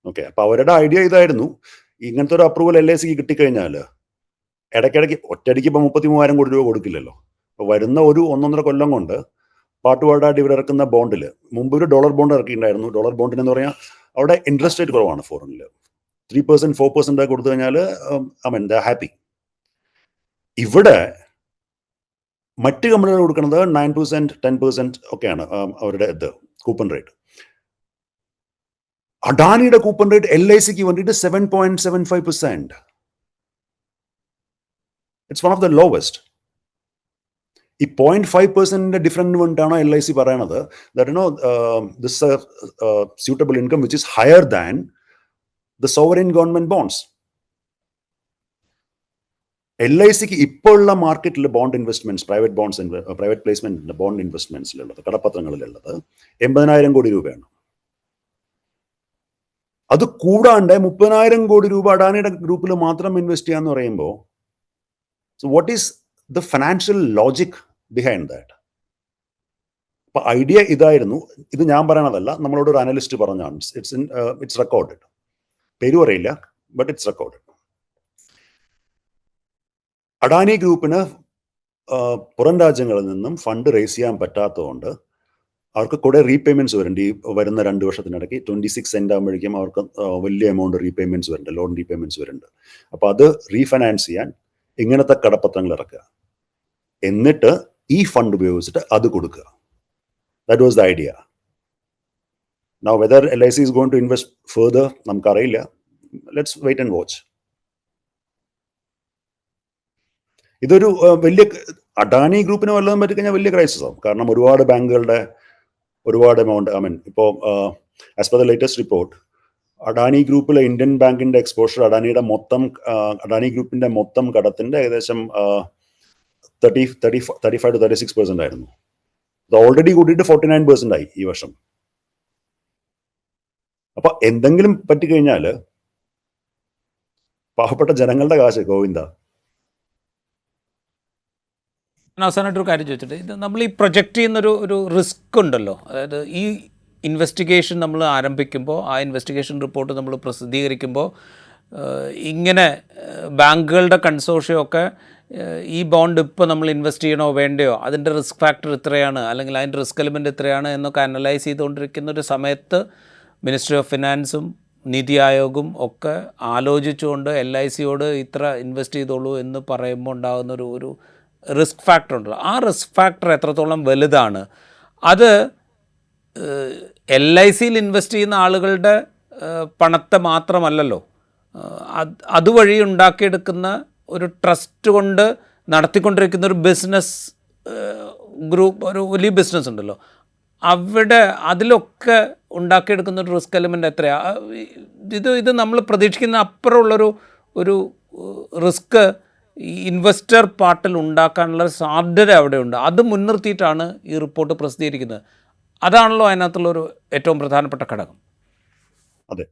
ഓക്കെ, അപ്പൊ അവരുടെ ഐഡിയ ഇതായിരുന്നു, ഇങ്ങനത്തെ ഒരു അപ്രൂവൽ LICക്ക് കിട്ടിക്കഴിഞ്ഞാൽ ഇടയ്ക്കിടയ്ക്ക് ഒറ്റയടിക്ക് ഇപ്പൊ 33,000 കോടി രൂപ കൊടുക്കില്ലല്ലോ. അപ്പൊ വരുന്ന ഒരു 1.5 കൊല്ലം കൊണ്ട് പാട്ടുപാടായിട്ട് ഇവിടെ ഇറക്കുന്ന ബോണ്ടിൽ, മുമ്പ് ഒരു ഡോളർ ബോണ്ട് ഇറക്കിയിട്ടുണ്ടായിരുന്നു. ഡോളർ ബോണ്ടിന് എന്ന് പറഞ്ഞാൽ അവിടെ ഇൻട്രസ്റ്റ് റേറ്റ് കുറവാണ്. ഫോറിനിൽ 3%, 4% കൊടുത്തു കഴിഞ്ഞാൽ ദ ഹാപ്പി. ഇവിടെ മറ്റ് കമ്പനികൾ കൊടുക്കുന്നത് 9%, 10% ഒക്കെയാണ് അവരുടെ കൂപ്പൺ റേറ്റ്. അഡാനിയുടെ കൂപ്പൺ റേറ്റ് LICക്ക് വേണ്ടിയിട്ട് 7.75%. It's one of the lowest. ഈ 0.5% ഡിഫറൻറ്റ് വേണ്ടിയിട്ടാണോ LIC പറയണത് this suitable income which is higher than the sovereign government bonds. LICക്ക് ഇപ്പോൾ ഉള്ള മാർക്കറ്റിൽ bond investments, private placement bond ഇൻവെസ്റ്റ്മെന്റ്സിലുള്ളത്, കടപ്പത്രങ്ങളിലുള്ളത് 80,000 കോടി രൂപയാണ്. അത് കൂടാണ്ട് 30,000 കോടി രൂപ അഡാനിയുടെ ഗ്രൂപ്പിൽ മാത്രം ഇൻവെസ്റ്റ് ചെയ്യാന്ന് പറയുമ്പോൾ, so what is the financial logic behind that? അപ്പൊ ഐഡിയ ഇതായിരുന്നു. ഇത് ഞാൻ പറയണതല്ല, നമ്മളോട് ഒരു അനലിസ്റ്റ് പറഞ്ഞാണ്. It's recorded. പേര് പറയില്ല, ബട്ട് ഇറ്റ്സ് റെക്കോർഡഡ്. അഡാനി ഗ്രൂപ്പിന് പുറം രാജ്യങ്ങളിൽ നിന്നും ഫണ്ട് റേസ് ചെയ്യാൻ പറ്റാത്തതുകൊണ്ട് അവർക്ക് കുറെ റീപേയ്മെന്റ്സ് വരുന്നുണ്ട്. ഈ വരുന്ന 2 വർഷത്തിനിടയ്ക്ക് 26 സെന്റ് ആകുമ്പോഴേക്കും അവർക്ക് വലിയ എമൗണ്ട് റീപേയ്മെന്റ്സ് വരുന്നുണ്ട്, ലോൺ റീപേയ്മെന്റ്സ് വരുന്നുണ്ട്. അപ്പൊ അത് റീഫൈനാൻസ് ചെയ്യാൻ ഇങ്ങനത്തെ കടപ്പത്രങ്ങൾ ഇറക്കുക, എന്നിട്ട് ഈ ഫണ്ട് ഉപയോഗിച്ചിട്ട് അത് കൊടുക്കുക. That was the idea. Now whether LIC is going to invest further നമുക്കറിയില്ല. Let's wait and watch. ഇതൊരു വലിയ അഡാനി ഗ്രൂപ്പിന് വല്ലതും പറ്റിക്കഴിഞ്ഞാൽ വലിയ ക്രൈസിസ് ആവും. കാരണം ഒരുപാട് ബാങ്കുകളുടെ ഒരുപാട് എമൗണ്ട്, ഇപ്പോൾ as per the latest report, Adani ഗ്രൂപ്പിലെ ഇന്ത്യൻ ബാങ്കിന്റെ എക്സ്പോഷർ അഡാനി ഗ്രൂപ്പിന്റെ മൊത്തം കടത്തിന്റെ ഏകദേശം 35 to 36% ആയിരുന്നു. ഇത് ഓൾറെഡി കൂട്ടിയിട്ട് 49% ആയി ഈ വർഷം. അപ്പൊ എന്തെങ്കിലും പറ്റിക്കഴിഞ്ഞാൽ പാവപ്പെട്ട ജനങ്ങളുടെ കാശ് ഗോവിന്ദ. അവസാനമായിട്ടൊരു കാര്യം ചോദിച്ചിട്ട്, ഇത് നമ്മൾ ഈ പ്രൊജക്റ്റ് ചെയ്യുന്നൊരു റിസ്ക് ഉണ്ടല്ലോ. അതായത് ഈ ഇൻവെസ്റ്റിഗേഷൻ നമ്മൾ ആരംഭിക്കുമ്പോൾ, ആ ഇൻവെസ്റ്റിഗേഷൻ റിപ്പോർട്ട് നമ്മൾ പ്രസിദ്ധീകരിക്കുമ്പോൾ, ഇങ്ങനെ ബാങ്കുകളുടെ കൺസോർഷ്യമൊക്കെ ഈ ബോണ്ട് ഇപ്പോൾ നമ്മൾ ഇൻവെസ്റ്റ് ചെയ്യണോ വേണ്ടയോ, അതിൻ്റെ റിസ്ക് ഫാക്ടർ ഇത്രയാണ്, അല്ലെങ്കിൽ അതിൻ്റെ റിസ്ക് എലിമെൻ്റ് ഇത്രയാണ് എന്നൊക്കെ അനലൈസ് ചെയ്തുകൊണ്ടിരിക്കുന്ന ഒരു സമയത്ത് മിനിസ്ട്രി ഓഫ് ഫിനാൻസും നീതി ആയോഗും ഒക്കെ ആലോചിച്ചുകൊണ്ട് LICയോട് ഇത്ര ഇൻവെസ്റ്റ് ചെയ്തോളൂ എന്ന് പറയുമ്പോൾ ഉണ്ടാകുന്ന ഒരു റിസ്ക് ഫാക്ടർ ഉണ്ടല്ലോ. ആ റിസ്ക് ഫാക്ടർ എത്രത്തോളം വലുതാണ്, അത് LICയിൽ ഇൻവെസ്റ്റ് ചെയ്യുന്ന ആളുകളുടെ പണത്തെ മാത്രമല്ലല്ലോ, അതുവഴി ഉണ്ടാക്കിയെടുക്കുന്ന ഒരു ട്രസ്റ്റ് കൊണ്ട് നടത്തിക്കൊണ്ടിരിക്കുന്ന ഒരു ബിസിനസ് ഗ്രൂപ്പ്, ഒരു വലിയ ബിസിനസ് ഉണ്ടല്ലോ, അവിടെ അതിലൊക്കെ ഉണ്ടാക്കിയെടുക്കുന്ന ഒരു റിസ്ക് എലിമെൻ്റ് എത്രയാണ്. ഇത് നമ്മൾ പ്രതീക്ഷിക്കുന്ന അപ്പുറമുള്ളൊരു റിസ്ക് ഈ ഇൻവെസ്റ്റർ പാർട്ടിൽ ഉണ്ടാക്കാനുള്ള സാധ്യത അവിടെയുണ്ട്. അത് മുൻനിർത്തിയിട്ടാണ് ഈ റിപ്പോർട്ട് പ്രസിദ്ധീകരിക്കുന്നത്. അതാണല്ലോ അതിനകത്തുള്ളൊരു ഏറ്റവും പ്രധാനപ്പെട്ട ഘടകം. അതെ.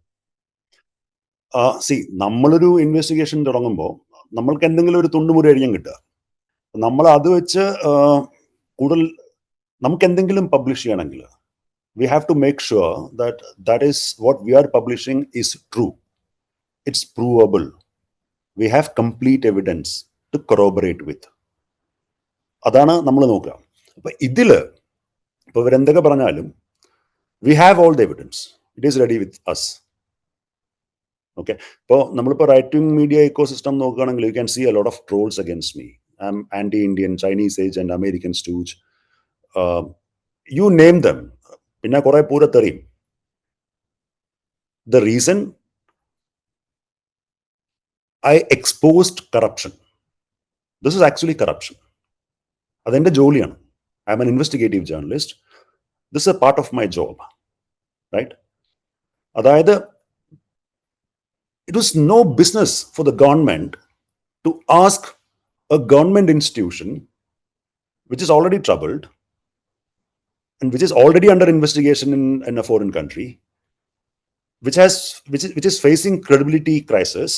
നമ്മളൊരു ഇൻവെസ്റ്റിഗേഷൻ തുടങ്ങുമ്പോൾ നമ്മൾക്ക് എന്തെങ്കിലും ഒരു തുണ്ടുമുറിയായിരിക്കും കിട്ടുക. നമ്മൾ അത് വെച്ച് കൂടുതൽ നമുക്ക് എന്തെങ്കിലും പബ്ലിഷ് ചെയ്യണമെങ്കിൽ we have to make sure that is what we are publishing is true. It's provable. We have complete evidence to corroborate with. അതാണ് നമ്മൾ നോക്കുക. അപ്പം ഇപ്പോൾ ഇവരെന്തൊക്കെ പറഞ്ഞാലും we have all the evidence. It is ready with us. Okay. ഇപ്പോൾ നമ്മളിപ്പോൾ right wing media ecosystem നോക്കുകയാണെങ്കിൽ you can see a lot of trolls against me. I'm anti Indian, Chinese agent, American stooge, you name them. പിന്നെ കുറെ പൂരത്തെറിയും. The reason I exposed corruption. This is actually corruption. അതെൻ്റെ ജോലിയാണ്. I'm an investigative journalist. This is a part of my job, right? അതായത് it was no business for the government to ask a government institution which is already troubled and which is already under investigation in a foreign country, which is facing credibility crisis.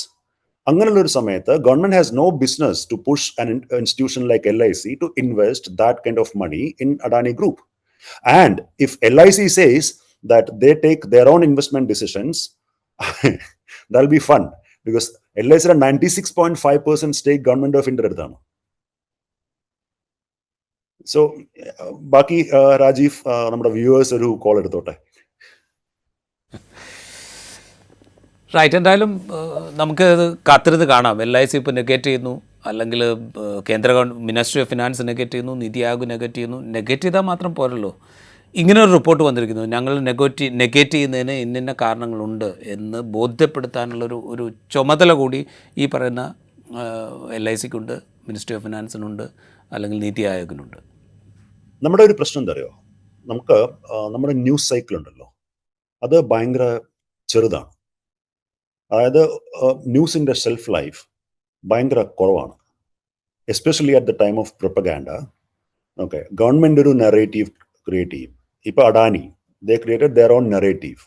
അങ്ങനെയുള്ള ഒരു സമയത്ത് government has no business to push an institution like LIC to invest that kind of money in Adani Group. And if LIC says that they take their own investment decisions, that'll be fun, because LIC 96.5% stake government of India എടുത്താണ്. So ബാക്കി രാജീവ്, നമ്മുടെ viewers ഒരു call എടുത്തോട്ടെ. Right. എന്തായാലും നമുക്ക് കാത്തിരുന്ന് കാണാം. LIC ഇപ്പോൾ നെഗറ്റ് ചെയ്യുന്നു, അല്ലെങ്കിൽ കേന്ദ്ര മിനിസ്ട്രി ഓഫ് ഫിനാൻസ് നെഗറ്റ് ചെയ്യുന്നു, നീതി ആയോഗ് നെഗറ്റ് ചെയ്യുന്നു. നെഗറ്റ് ചെയ്താൽ മാത്രം പോരല്ലോ, ഇങ്ങനൊരു റിപ്പോർട്ട് വന്നിരിക്കുന്നു, ഞങ്ങൾ നെഗറ്റ് ചെയ്യുന്നതിന് ഇന്ന കാരണങ്ങളുണ്ട് എന്ന് ബോധ്യപ്പെടുത്താനുള്ളൊരു ചുമതല കൂടി ഈ പറയുന്ന LICക്കുണ്ട്, മിനിസ്ട്രി ഓഫ് ഫിനാൻസിനുണ്ട്, അല്ലെങ്കിൽ നീതി ആയോഗിനുണ്ട്. നമ്മുടെ ഒരു പ്രശ്നം എന്താ അറിയോ, നമുക്ക് നമ്മുടെ ന്യൂസ് സൈക്കിൾ ഉണ്ടല്ലോ, അത് ഭയങ്കര ചെറുതാണ്. അതായത് ന്യൂസിൻ്റെ ഷെൽഫ് ലൈഫ് ഭയങ്കര കുറവാണ്, especially at the time of propaganda. Okay, government ഒരു നെറേറ്റീവ് ക്രിയേറ്റ് ചെയ്യും. ഇപ്പോൾ Adani, they created their own narrative.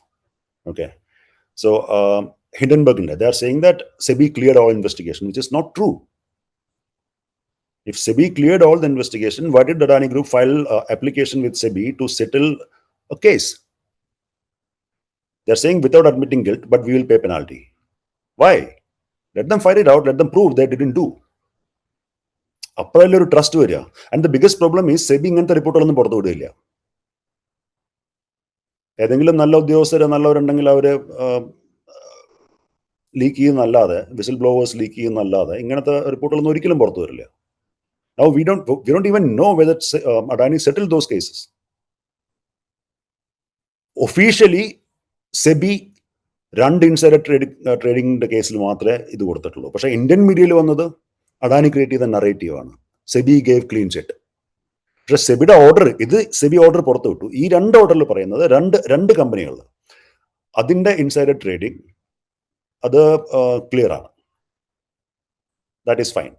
Okay, so Hindenburg, they are saying that SEBI cleared all investigation, which is not true. If SEBI cleared all the investigation, why did Adani Group file application with SEBI to settle a case? They are saying without admitting guilt, but we will pay penalty. Why? Let them fight it out. Let them prove they didn't do. അപ്പോഴല്ലേ ഒരു trust വരിക. And the biggest problem ഈ SEBI ഇങ്ങനത്തെ റിപ്പോർട്ടുകളൊന്നും പുറത്തു വിടില്ല. ഏതെങ്കിലും നല്ല ഉദ്യോഗസ്ഥര് നല്ലവരുണ്ടെങ്കിൽ അവര് ലീക്ക് ചെയ്യുന്നല്ലാതെ, വിസിൽ ബ്ലോവേഴ്സ് ലീക്ക് ചെയ്യുന്നല്ലാതെ ഇങ്ങനത്തെ റിപ്പോർട്ടുകളൊന്നും ഒരിക്കലും പുറത്തു വരില്ല. Now we don't even know whether Adani settled those cases. Officially SEBI രണ്ട് ഇൻസൈഡർ ട്രേഡിംഗിന്റെ കേസിൽ മാത്രമേ ഇത് കൊടുത്തിട്ടുള്ളൂ. പക്ഷേ ഇന്ത്യൻ മീഡിയയിൽ വന്നത് അഡാനി ക്രിയേറ്റ് ചെയ്ത നറേറ്റീവാണ്, SEBI gave clean chit. പക്ഷെ സെബിയുടെ ഓർഡർ, ഇത് SEBI ഓർഡർ പുറത്തു വിട്ടു. ഈ രണ്ട് ഓർഡറിൽ പറയുന്നത് രണ്ട് കമ്പനികൾ അതിൻ്റെ ഇൻസൈഡർ ട്രേഡിംഗ് അത് ക്ലിയർ ആണ്, ദാറ്റ് ഈസ് ഫൈൻ.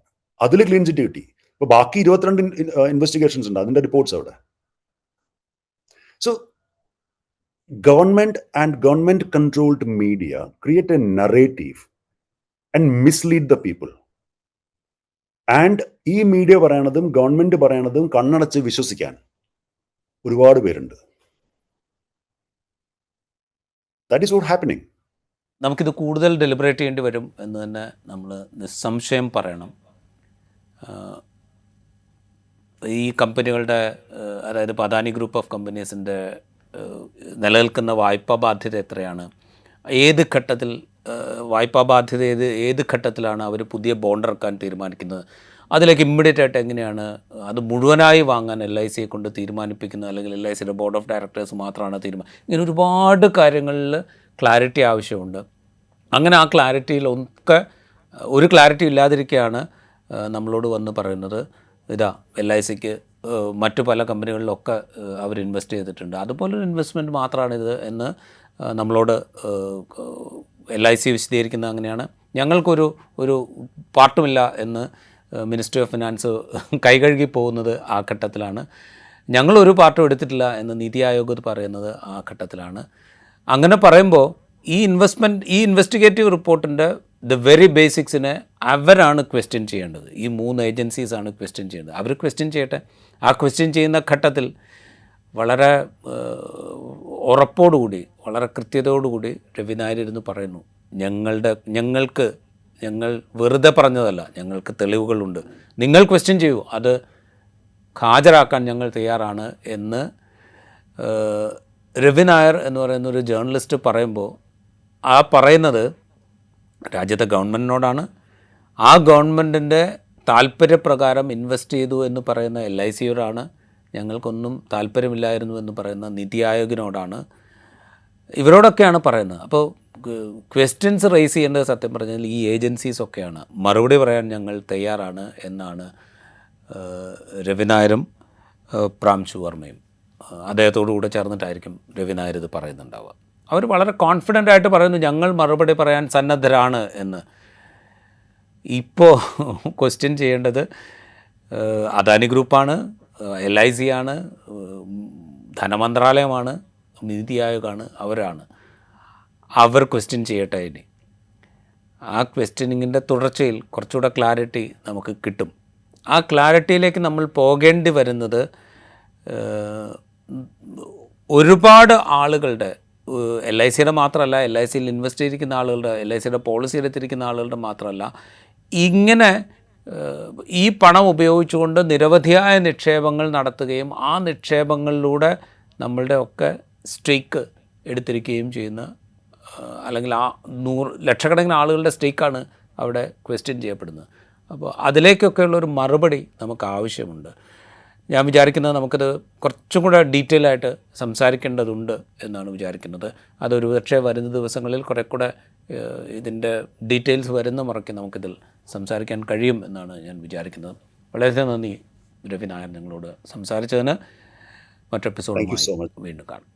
അതിൽ ക്ലീൻ ചിറ്റ് കിട്ടി. ഇപ്പൊ ബാക്കി 22 ഇൻവെസ്റ്റിഗേഷൻസ് ഉണ്ട്, അതിന്റെ റിപ്പോർട്ട്സ് അവിടെ. So government and government controlled media create A narrative and mislead the people. And ഈ മീഡിയ പറയണതും ഗവൺമെന്റ് പറയണതും കണ്ണടച്ച് വിശ്വസിക്കാൻ ഒരുപാട് പേരുണ്ട്. That is what happening. നമുക്കിത് കൂടുതൽ ഡെലിബറേറ്റ് ചെയ്യേണ്ടി വരും എന്ന് തന്നെ നമ്മൾ നിസ്സംശയം പറയണം. ഈ കമ്പനികളുടെ അതായത് അദാനി ഗ്രൂപ്പ് ഓഫ് കമ്പനീസിൻ്റെ നിലനിൽക്കുന്ന വായ്പാ ബാധ്യത എത്രയാണ്, ഏത് ഘട്ടത്തിൽ വായ്പാ ബാധ്യത ഏത് ഘട്ടത്തിലാണ് അവർ പുതിയ ബോണ്ട് ഇറക്കാൻ തീരുമാനിക്കുന്നത്, അതിലേക്ക് ഇമ്മീഡിയറ്റ് ആയിട്ട് എങ്ങനെയാണ് അത് മുഴുവനായി വാങ്ങാൻ LICയെ കൊണ്ട് തീരുമാനിപ്പിക്കുന്നത്, അല്ലെങ്കിൽ LICയുടെ ബോർഡ് ഓഫ് ഡയറക്ടേഴ്സ് മാത്രമാണ് ഇങ്ങനെ ഒരുപാട് കാര്യങ്ങളിൽ ക്ലാരിറ്റി ആവശ്യമുണ്ട്. അങ്ങനെ ആ ക്ലാരിറ്റിയിലൊക്കെ ഒരു ക്ലാരിറ്റി ഇല്ലാതിരിക്കുകയാണ് നമ്മളോട് വന്ന് പറയുന്നത് ഇതാ LICക്ക് മറ്റു പല കമ്പനികളിലൊക്കെ അവർ ഇൻവെസ്റ്റ് ചെയ്തിട്ടുണ്ട്, അതുപോലൊരു ഇൻവെസ്റ്റ്മെൻറ്റ് മാത്രമാണിത് എന്ന് നമ്മളോട് LIC വിശദീകരിക്കുന്നത് അങ്ങനെയാണ്. ഞങ്ങൾക്കൊരു പാർട്ടുമില്ല എന്ന് മിനിസ്ട്രി ഓഫ് ഫിനാൻസ് കൈകഴുകി പോകുന്നത് ആ ഘട്ടത്തിലാണ്. ഞങ്ങളൊരു പാർട്ടും എടുത്തിട്ടില്ല എന്ന് നീതി ആയോഗ് പറയുന്നത് ആ ഘട്ടത്തിലാണ്. അങ്ങനെ പറയുമ്പോൾ ഈ ഇൻവെസ്റ്റിഗേറ്റീവ് റിപ്പോർട്ടിൻ്റെ വെരി ബേസിക്സിനെ അവരാണ് ക്വസ്റ്റ്യൻ ചെയ്യേണ്ടത്. ഈ 3 ഏജൻസീസാണ് ക്വസ്റ്റ്യൻ ചെയ്യേണ്ടത്. അവർ ക്വസ്റ്റ്യൻ ചെയ്യട്ടെ. ആ ക്വസ്റ്റ്യൻ ചെയ്യുന്ന ഘട്ടത്തിൽ വളരെ ഉറപ്പോടുകൂടി വളരെ കൃത്യതയോടുകൂടി രവി നായർ ഇരുന്ന് പറയുന്നു, ഞങ്ങൾ വെറുതെ പറഞ്ഞതല്ല, ഞങ്ങൾക്ക് തെളിവുകളുണ്ട്, നിങ്ങൾ ക്വസ്റ്റ്യൻ ചെയ്യൂ, അത് ഹാജരാക്കാൻ ഞങ്ങൾ തയ്യാറാണ് എന്ന് രവി നായർ എന്ന് പറയുന്നൊരു ജേർണലിസ്റ്റ് പറയുമ്പോൾ ആ പറയുന്നത് രാജ്യത്തെ ഗവൺമെൻറ്റിനോടാണ്. ആ ഗവൺമെൻറ്റിൻ്റെ താല്പര്യപ്രകാരം ഇൻവെസ്റ്റ് ചെയ്തു എന്ന് പറയുന്ന LICയോടാണ്. ഞങ്ങൾക്കൊന്നും താല്പര്യമില്ലായിരുന്നു എന്ന് പറയുന്ന നീതി ആയോഗിനോടാണ്. ഇവരോടൊക്കെയാണ് പറയുന്നത്. അപ്പോൾ ക്വസ്റ്റ്യൻസ് റേസ് ചെയ്യേണ്ടത് സത്യം പറഞ്ഞാൽ ഈ ഏജൻസീസൊക്കെയാണ്. മറുപടി പറയാൻ ഞങ്ങൾ തയ്യാറാണ് എന്നാണ് രവി നായരും പ്രാംശു വർമ്മയും അദ്ദേഹത്തോടു കൂടെ ചേർന്നിട്ടായിരിക്കും രവി നായർ ഇത് പറയുന്നുണ്ടാവുക. അവർ വളരെ കോൺഫിഡൻ്റ് ആയിട്ട് പറയുന്നു ഞങ്ങൾ മറുപടി പറയാൻ സന്നദ്ധരാണ് എന്ന്. ഇപ്പോൾ ക്വസ്റ്റ്യൻ ചെയ്യേണ്ടത് അദാനി ഗ്രൂപ്പാണ്, LIC ആണ്, ധനമന്ത്രാലയമാണ്, നീതി ആയോഗാണ്, അവരാണ്. അവർ ക്വസ്റ്റ്യൻ ചെയ്യട്ടെ. ഇനി ആ ക്വസ്റ്റ്യനിങ്ങിൻ്റെ തുടർച്ചയിൽ കുറച്ചുകൂടെ ക്ലാരിറ്റി നമുക്ക് കിട്ടും. ആ ക്ലാരിറ്റിയിലേക്ക് നമ്മൾ പോകേണ്ടി വരുന്നത് ഒരുപാട് ആളുകളുടെ LICയുടെ മാത്രമല്ല, LICയിൽ ഇൻവെസ്റ്റ് ചെയ്തിരിക്കുന്ന ആളുകളുടെ, LICയുടെ പോളിസി എടുത്തിരിക്കുന്ന ആളുകളുടെ മാത്രമല്ല, ഇങ്ങനെ ഈ പണം ഉപയോഗിച്ചുകൊണ്ട് നിരവധിയായ നിക്ഷേപങ്ങൾ നടത്തുകയും ആ നിക്ഷേപങ്ങളിലൂടെ നമ്മളുടെ ഒക്കെ സ്റ്റേക്ക് എടുത്തിരിക്കുകയും ചെയ്യുന്ന, അല്ലെങ്കിൽ ആ ലക്ഷക്കണക്കിന് ആളുകളുടെ സ്റ്റേക്കാണ് അവിടെ ക്വസ്റ്റ്യൻ ചെയ്യപ്പെടുന്നത്. അപ്പോൾ അതിലേക്കൊക്കെയുള്ളൊരു മറുപടി നമുക്ക് ആവശ്യമുണ്ട്. ഞാൻ വിചാരിക്കുന്നത് നമുക്കത് കുറച്ചും കൂടെ ഡീറ്റെയിൽ ആയിട്ട് സംസാരിക്കേണ്ടതുണ്ട് എന്നാണ് വിചാരിക്കുന്നത്. അതൊരു പക്ഷേ വരുന്ന ദിവസങ്ങളിൽ കുറേ കൂടെ ഇതിൻ്റെ ഡീറ്റെയിൽസ് വരുന്ന മുറയ്ക്ക് നമുക്കിതിൽ സംസാരിക്കാൻ കഴിയും എന്നാണ് ഞാൻ വിചാരിക്കുന്നത്. വളരെ നന്ദി രവി നായർ, നിങ്ങളോട് സംസാരിച്ചതിന്. മറ്റു എപ്പിസോഡുമായി വീണ്ടും കാണാം.